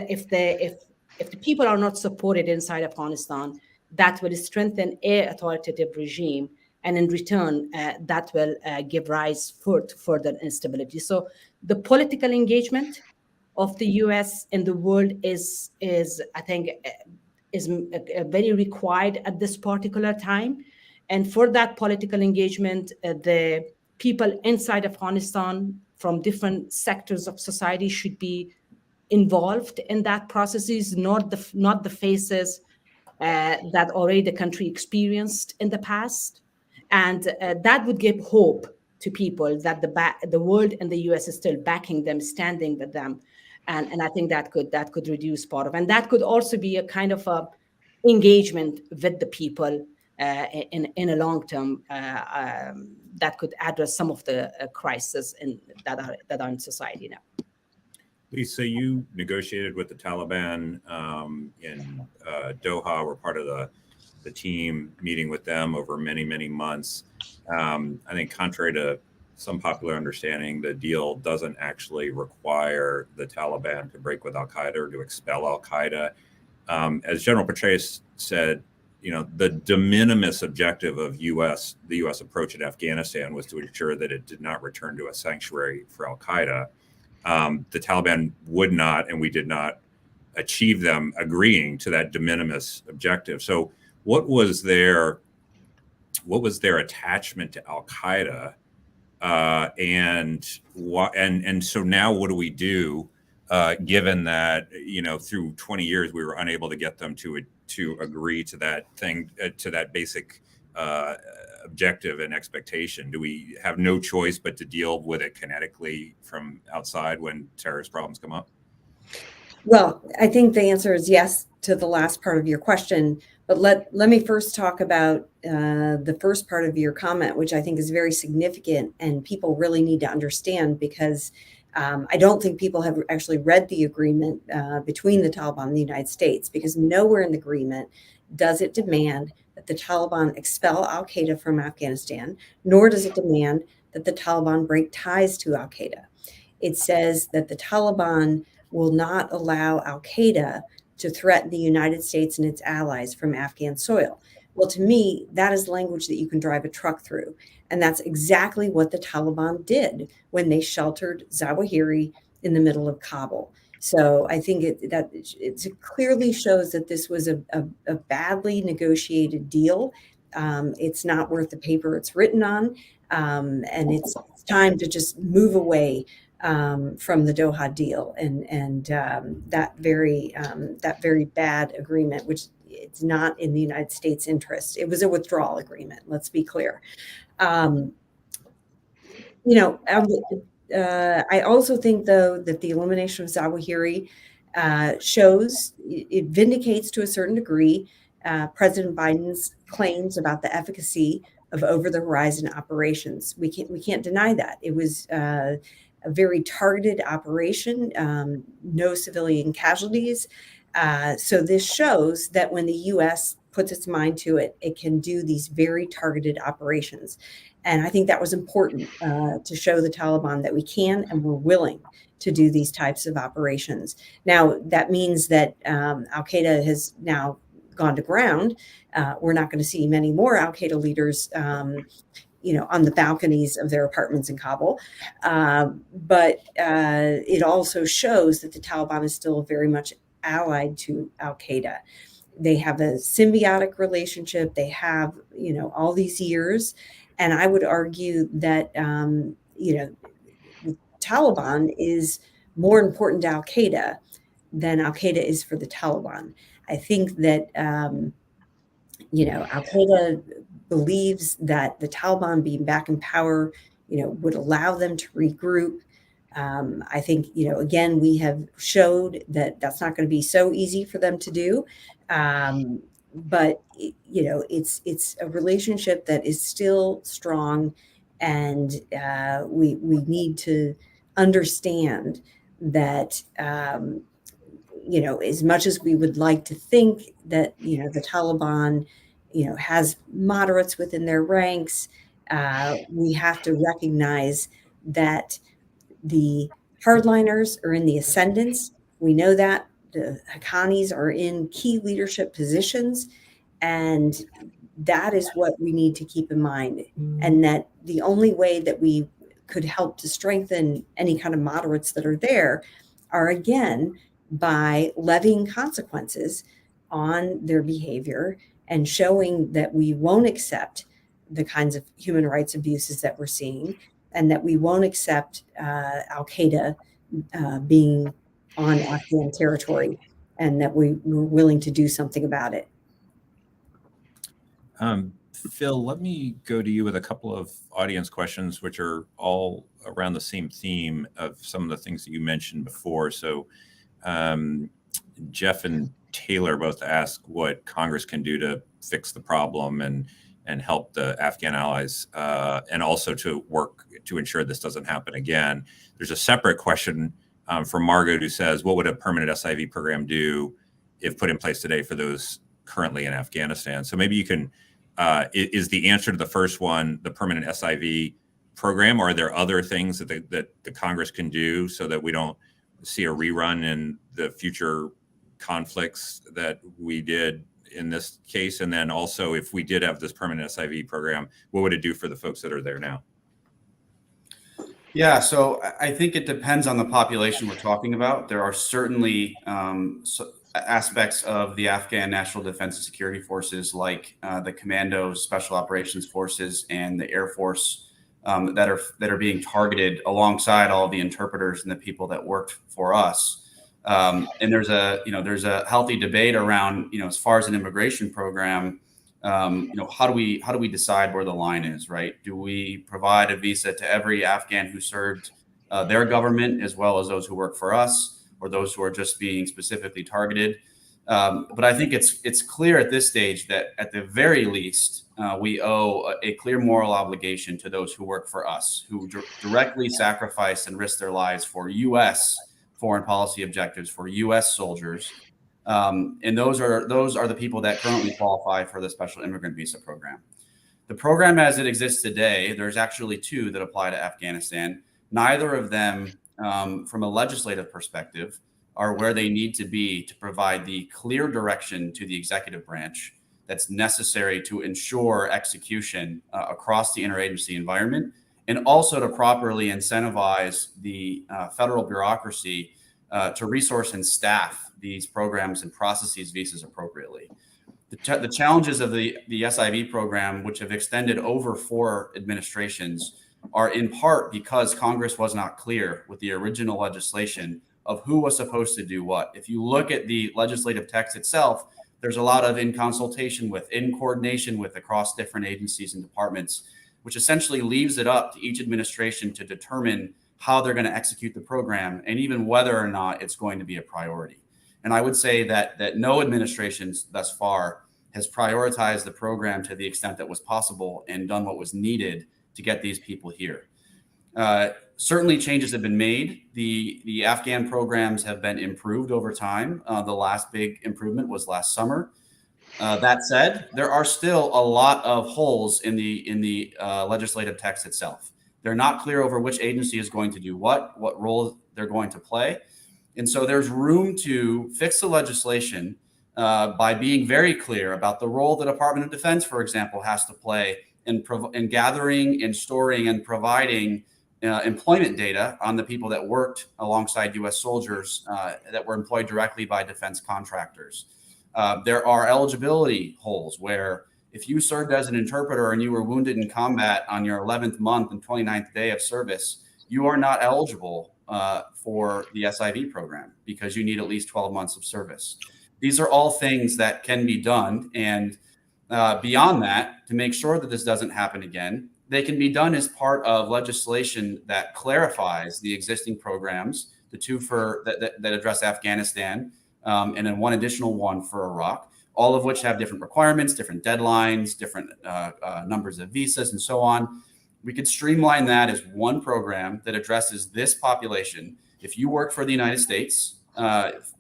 the people are not supported inside Afghanistan, that will strengthen an authoritative regime, and in return, that will give rise for further instability. So the political engagement of the U.S. in the world is I think, is very required at this particular time. And for that political engagement, the people inside Afghanistan from different sectors of society should be involved in that processes, not the faces that already the country experienced in the past. And that would give hope to people that the world and the US is still backing them, standing with them. And I think that could reduce part of, and that could also be a kind of a engagement with the people in a long term that could address some of the crises that are in society now. Lisa, you negotiated with the Taliban in Doha. We're part of the team meeting with them over many, many months. I think contrary to some popular understanding, the deal doesn't actually require the Taliban to break with al-Qaeda or to expel al-Qaeda. As General Petraeus said, the de minimis objective of the U.S. approach in Afghanistan was to ensure that it did not return to a sanctuary for al-Qaeda. The Taliban would not, and we did not achieve them agreeing to that de minimis objective. So what was their attachment to Al-Qaeda? And so now what do we do, given that, through 20 years, we were unable to get them to agree to that thing, to that basic objective and expectation? Do we have no choice but to deal with it kinetically from outside when terrorist problems come up? Well, I think the answer is yes to the last part of your question. But let me first talk about the first part of your comment, which I think is very significant and people really need to understand, because I don't think people have actually read the agreement between the Taliban and the United States, because nowhere in the agreement does it demand that the Taliban expel Al-Qaeda from Afghanistan, nor does it demand that the Taliban break ties to Al-Qaeda. It says that the Taliban will not allow Al-Qaeda to threaten the United States and its allies from Afghan soil. Well, to me, that is language that you can drive a truck through. And that's exactly what the Taliban did when they sheltered Zawahiri in the middle of Kabul. So I think it clearly shows that this was a badly negotiated deal. It's not worth the paper it's written on. And it's time to just move away from the Doha deal and that very bad agreement, which it's not in the United States' interest. It was a withdrawal agreement. Let's be clear. I also think, though, that the elimination of Zawahiri shows, it vindicates to a certain degree President Biden's claims about the efficacy of over-the-horizon operations. We can't deny that. It was a very targeted operation, no civilian casualties. So this shows that when the U.S. puts its mind to it, it can do these very targeted operations. And I think that was important to show the Taliban that we can and we're willing to do these types of operations. Now, that means that Al-Qaeda has now gone to ground. We're not going to see many more Al-Qaeda leaders on the balconies of their apartments in Kabul. But it also shows that the Taliban is still very much allied to Al-Qaeda. They have a symbiotic relationship. They have, all these years. And I would argue that, the Taliban is more important to Al-Qaeda than Al-Qaeda is for the Taliban. I think that, Al-Qaeda believes that the Taliban being back in power, would allow them to regroup. I think, again, we have showed that that's not going to be so easy for them to do. But, it's a relationship that is still strong. And we need to understand that, as much as we would like to think that, the Taliban, has moderates within their ranks, we have to recognize that the hardliners are in the ascendance. We know that the Haqqanis are in key leadership positions, and that is what we need to keep in mind. And that the only way that we could help to strengthen any kind of moderates that are there are, again, by levying consequences on their behavior and showing that we won't accept the kinds of human rights abuses that we're seeing, and that we won't accept Al-Qaeda being on Afghan territory, and that we're willing to do something about it. Phil, let me go to you with a couple of audience questions, which are all around the same theme of some of the things that you mentioned before. So Jeff and Taylor both asked what Congress can do to fix the problem and help the Afghan allies, and also to work to ensure this doesn't happen again. There's a separate question from Margaret, who says, what would a permanent SIV program do if put in place today for those currently in Afghanistan? So maybe you can, is the answer to the first one the permanent SIV program, or are there other things that the Congress can do so that we don't see a rerun in the future conflicts that we did in this case? And then also, if we did have this permanent SIV program, what would it do for the folks that are there now? Yeah, so I think it depends on the population we're talking about. There are certainly aspects of the Afghan National Defense and Security Forces, like the Commandos, Special Operations Forces, and the Air Force, that are being targeted alongside all the interpreters and the people that worked for us. And there's a healthy debate around, as far as an immigration program. How do we decide where the line is, right? Do we provide a visa to every Afghan who served their government, as well as those who work for us, or those who are just being specifically targeted? But I think it's clear at this stage that at the very least, we owe a clear moral obligation to those who work for us, who directly sacrifice and risk their lives for U.S. foreign policy objectives, for U.S. soldiers. And those are the people that currently qualify for the special immigrant visa program. The program as it exists today, there's actually two that apply to Afghanistan. Neither of them, from a legislative perspective, are where they need to be to provide the clear direction to the executive branch that's necessary to ensure execution across the interagency environment, and also to properly incentivize the federal bureaucracy to resource and staff these programs and process these visas appropriately. The challenges of the SIV program, which have extended over 4 administrations, are in part because Congress was not clear with the original legislation of who was supposed to do what. If you look at the legislative text itself, there's a lot of in consultation with, in coordination with, across different agencies and departments, which essentially leaves it up to each administration to determine how they're going to execute the program, and even whether or not it's going to be a priority. And I would say that no administration thus far has prioritized the program to the extent that was possible and done what was needed to get these people here. Certainly changes have been made. The Afghan programs have been improved over time. The last big improvement was last summer. That said, there are still a lot of holes in the legislative text itself. They're not clear over which agency is going to do what role they're going to play. And so there's room to fix the legislation by being very clear about the role the Department of Defense, for example, has to play in gathering and storing and providing employment data on the people that worked alongside U.S. soldiers that were employed directly by defense contractors. There are eligibility holes where if you served as an interpreter and you were wounded in combat on your 11th month and 29th day of service, you are not eligible for the SIV program because you need at least 12 months of service. These are all things that can be done. And beyond that, to make sure that this doesn't happen again, they can be done as part of legislation that clarifies the existing programs, the two that address Afghanistan, and then one additional one for Iraq, all of which have different requirements, different deadlines, different numbers of visas, and so on. We could streamline that as one program that addresses this population. If you work for the United States,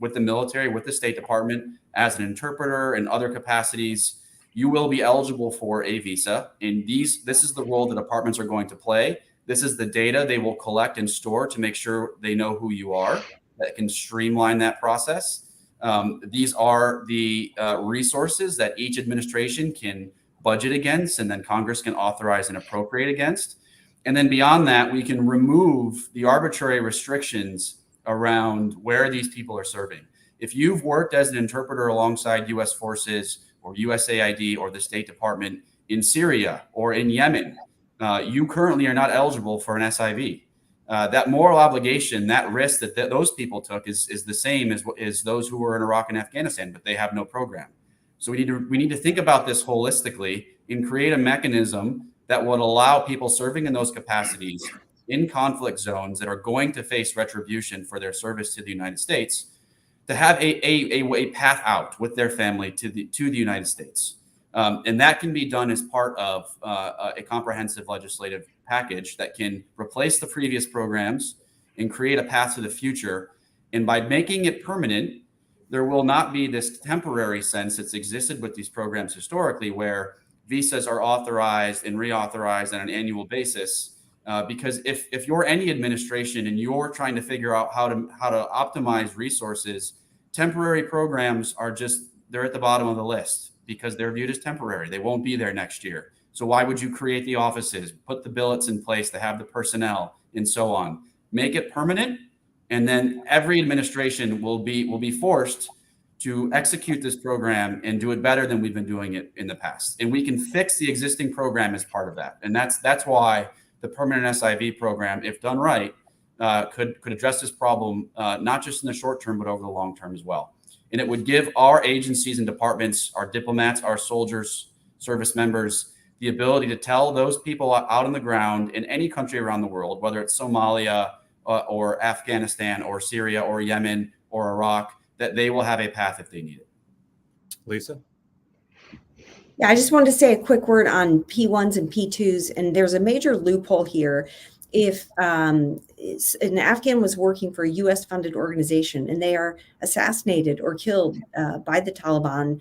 with the military, with the State Department, as an interpreter and other capacities, you will be eligible for a visa. And this is the role the departments are going to play. This is the data they will collect and store to make sure they know who you are. That can streamline that process. These are the resources that each administration can budget against, and then Congress can authorize and appropriate against. And then beyond that, we can remove the arbitrary restrictions around where these people are serving. If you've worked as an interpreter alongside U.S. forces or USAID or the State Department in Syria or in Yemen, you currently are not eligible for an SIV. That moral obligation, that risk that those people took is the same as those who were in Iraq and Afghanistan, but they have no program. So we need to think about this holistically and create a mechanism that would allow people serving in those capacities in conflict zones that are going to face retribution for their service to the United States to have a path out with their family to the United States. And that can be done as part of a comprehensive legislative package that can replace the previous programs and create a path to the future. And by making it permanent, there will not be this temporary sense that's existed with these programs historically, where visas are authorized and reauthorized on an annual basis. Because if you're any administration and you're trying to figure out how to optimize resources, temporary programs they're at the bottom of the list because they're viewed as temporary. They won't be there next year. So why would you create the offices, put the billets in place to have the personnel, and so on. Make it permanent, and then every administration will be forced to execute this program and do it better than we've been doing it in the past. And we can fix the existing program as part of that. And that's why the permanent SIV program, if done right, could address this problem, not just in the short term, but over the long term as well. And it would give our agencies and departments, our diplomats, our soldiers, service members, the ability to tell those people out on the ground in any country around the world, whether it's Somalia or Afghanistan or Syria or Yemen or Iraq, that they will have a path if they need it. Lisa? Yeah, I just wanted to say a quick word on P1s and P2s, and there's a major loophole here. If an Afghan was working for a U.S.-funded organization and they are assassinated or killed by the Taliban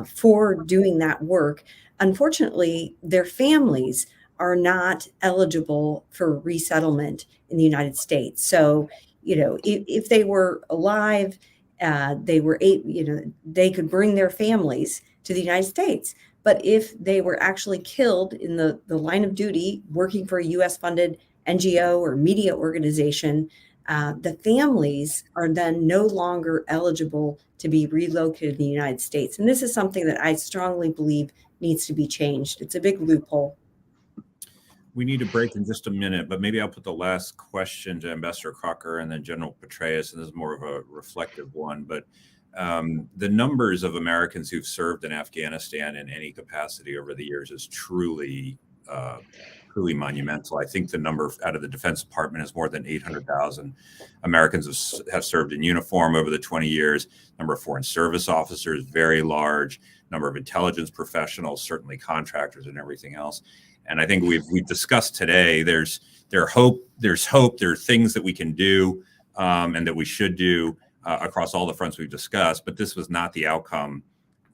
for doing that work, unfortunately, their families are not eligible for resettlement in the United States. So, if they were alive, they could bring their families to the United States. But if they were actually killed in the line of duty working for a U.S.-funded NGO or media organization, the families are then no longer eligible to be relocated in the United States. And this is something that I strongly believe needs to be changed. It's a big loophole. We need to break in just a minute, but maybe I'll put the last question to Ambassador Crocker and then General Petraeus, and this is more of a reflective one. But the numbers of Americans who've served in Afghanistan in any capacity over the years is truly monumental. I think the number out of the Defense Department is more than 800,000 Americans have served in uniform over the 20 years. Number of foreign service officers, very large. Number of intelligence professionals, certainly contractors and everything else. And I think we've discussed today, there's hope, there are things that we can do and that we should do across all the fronts we've discussed, but this was not the outcome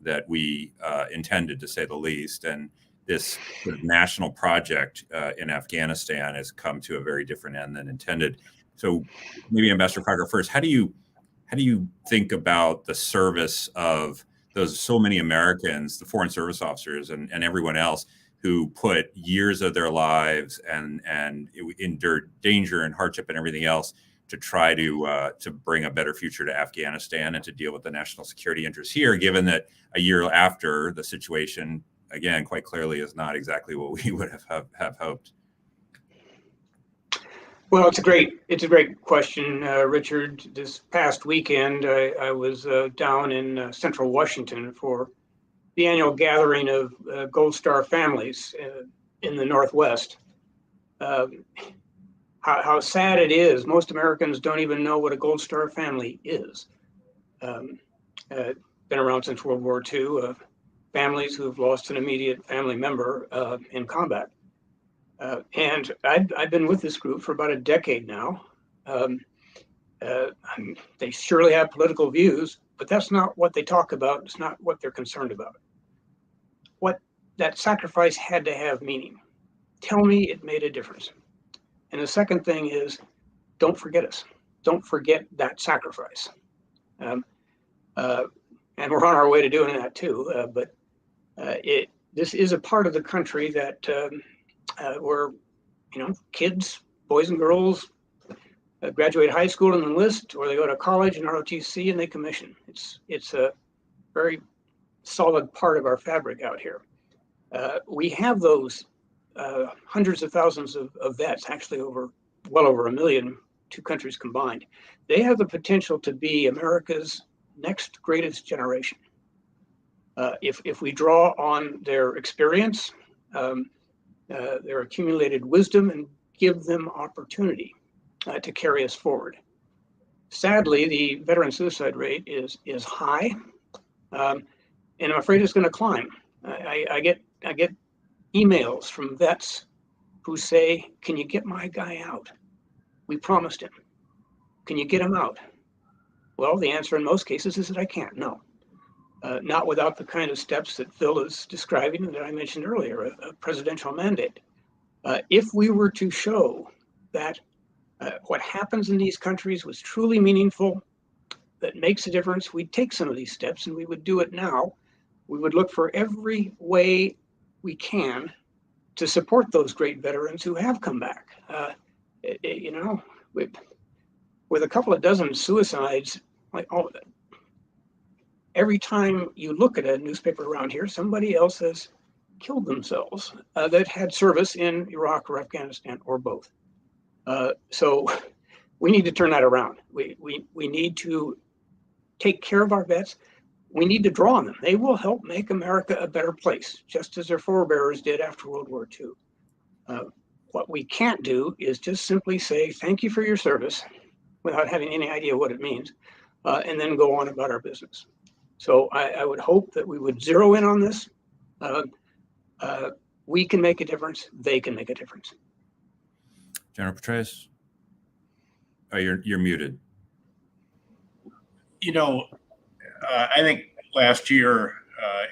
that we intended, to say the least. And this sort of national project in Afghanistan has come to a very different end than intended. So maybe Ambassador Crocker first, how do you think about the service of those so many Americans, the foreign service officers and everyone else who put years of their lives and endured danger and hardship and everything else to try to bring a better future to Afghanistan and to deal with the national security interests here, given that a year after the situation, again, quite clearly is not exactly what we would have hoped? Well, it's a great question, Richard. This past weekend, I was down in central Washington for the annual gathering of Gold Star families in the Northwest. How sad it is. Most Americans don't even know what a Gold Star family is. Been around since World War II. Families who have lost an immediate family member in combat. And I've been with this group for about a decade now. They surely have political views, but that's not what they talk about. It's not what they're concerned about. What that sacrifice had to have meaning. Tell me it made a difference. And the second thing is, don't forget us. Don't forget that sacrifice. And we're on our way to doing that too. But this is a part of the country that where kids, boys and girls, graduate high school and enlist, or they go to college and ROTC and they commission. It's a very solid part of our fabric out here. We have those hundreds of thousands of vets, actually well over 1 million, two countries combined. They have the potential to be America's next greatest generation. If we draw on their experience, their accumulated wisdom, and give them opportunity to carry us forward. Sadly, the veteran suicide rate is high, and I'm afraid it's going to climb. I get emails from vets who say, "Can you get my guy out? We promised him. Can you get him out?" Well, the answer in most cases is that I can't. No. Not without the kind of steps that Phil is describing and that I mentioned earlier, a presidential mandate. If we were to show that what happens in these countries was truly meaningful, that makes a difference, we'd take some of these steps and we would do it now. We would look for every way we can to support those great veterans who have come back. You know, with a couple of dozen suicides, like every time you look at a newspaper around here, somebody else has killed themselves that had service in Iraq or Afghanistan or both. So we need to turn that around. We need to take care of our vets. We need to draw on them. They will help make America a better place, just as their forebears did after World War II. What we can't do is just simply say, thank you for your service, without having any idea what it means, and then go on about our business. So I would hope that we would zero in on this. We can make a difference. They can make a difference. General Petraeus? Oh, you're muted. You know, I think last year,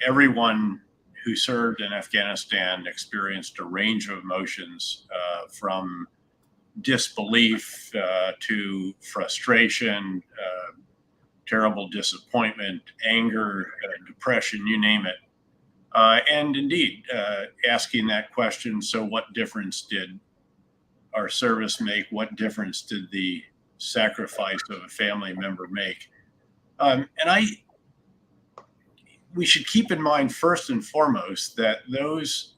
everyone who served in Afghanistan experienced a range of emotions, from disbelief to frustration, terrible disappointment, anger, depression, you name it. And indeed, asking that question, so what difference did our service make? What difference did the sacrifice of a family member make? We should keep in mind, first and foremost, that those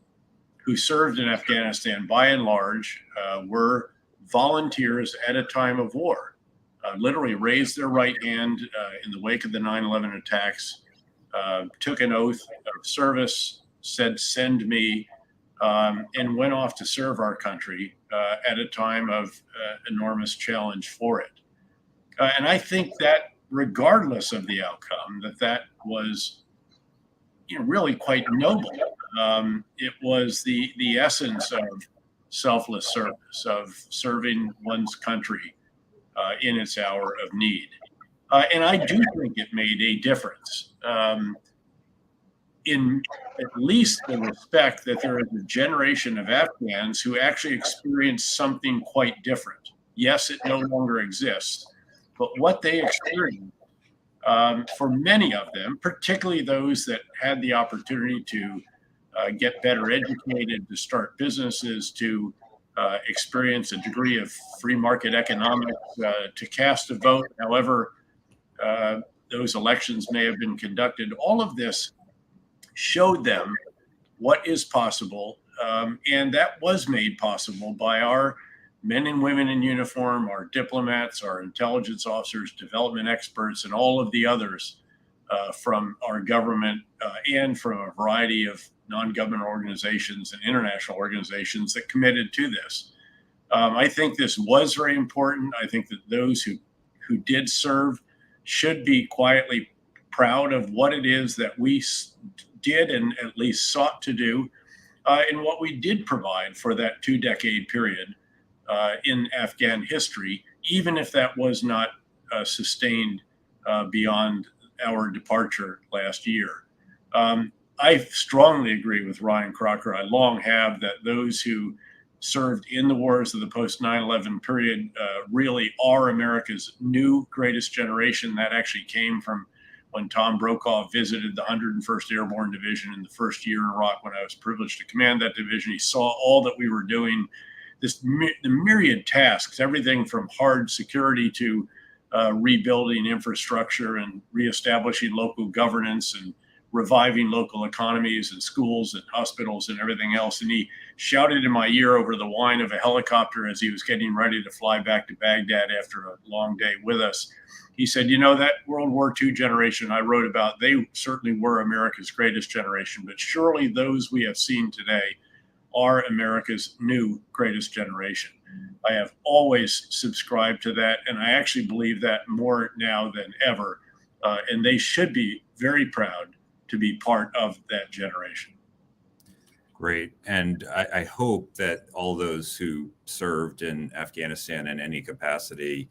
who served in Afghanistan, by and large, were volunteers at a time of war, literally raised their right hand in the wake of the 9/11 attacks, took an oath of service, said, send me, and went off to serve our country at a time of enormous challenge for it. And I think that regardless of the outcome, that was really quite noble. It was the essence of selfless service, of serving one's country in its hour of need. And I do think it made a difference in at least the respect that there is a generation of Afghans who actually experienced something quite different. Yes, it no longer exists, but what they experienced, for many of them, particularly those that had the opportunity to get better educated, to start businesses, to experience a degree of free market economics, to cast a vote, however those elections may have been conducted, all of this showed them what is possible. And that was made possible by our men and women in uniform, our diplomats, our intelligence officers, development experts, and all of the others from our government and from a variety of non-government organizations and international organizations that committed to this. I think this was very important. I think that those who did serve should be quietly proud of what it is that we did and at least sought to do, and what we did provide for that 2-decade period in Afghan history, even if that was not sustained beyond our departure last year. I strongly agree with Ryan Crocker. I long have that those who served in the wars of the post 9/11 period really are America's new greatest generation. That actually came from when Tom Brokaw visited the 101st Airborne Division in the first year in Iraq when I was privileged to command that division. He saw all that we were doing, the myriad tasks, everything from hard security to rebuilding infrastructure and reestablishing local governance and reviving local economies and schools and hospitals and everything else. And he shouted in my ear over the whine of a helicopter as he was getting ready to fly back to Baghdad after a long day with us. He said, that World War II generation I wrote about, they certainly were America's greatest generation, but surely those we have seen today are America's new greatest generation. I have always subscribed to that, and I actually believe that more now than ever. And they should be very proud to be part of that generation. Great. And I hope that all those who served in Afghanistan in any capacity,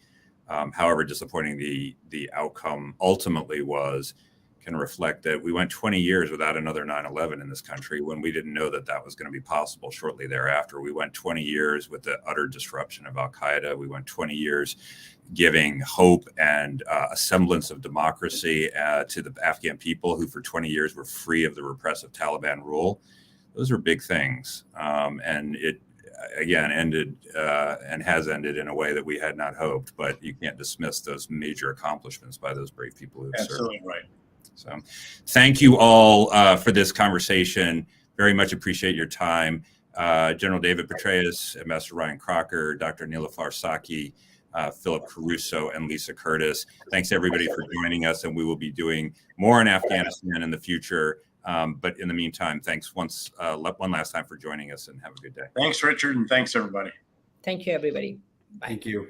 however disappointing the outcome ultimately was, can reflect that we went 20 years without another 9/11 in this country when we didn't know that was going to be possible shortly thereafter. We went 20 years with the utter disruption of al-Qaeda. We went 20 years giving hope and a semblance of democracy to the Afghan people who for 20 years were free of the repressive Taliban rule. Those are big things. And again, ended and has ended in a way that we had not hoped. But you can't dismiss those major accomplishments by those brave people who served. Absolutely right. So thank you all for this conversation. Very much appreciate your time. General David Petraeus, Ambassador Ryan Crocker, Dr. Nilüfer Saki, Philip Caruso, and Lisa Curtis. Thanks everybody for joining us, and we will be doing more in Afghanistan in the future. But in the meantime, thanks one last time for joining us, and have a good day. Thanks, Richard, and thanks everybody. Thank you, everybody. Bye. Thank you.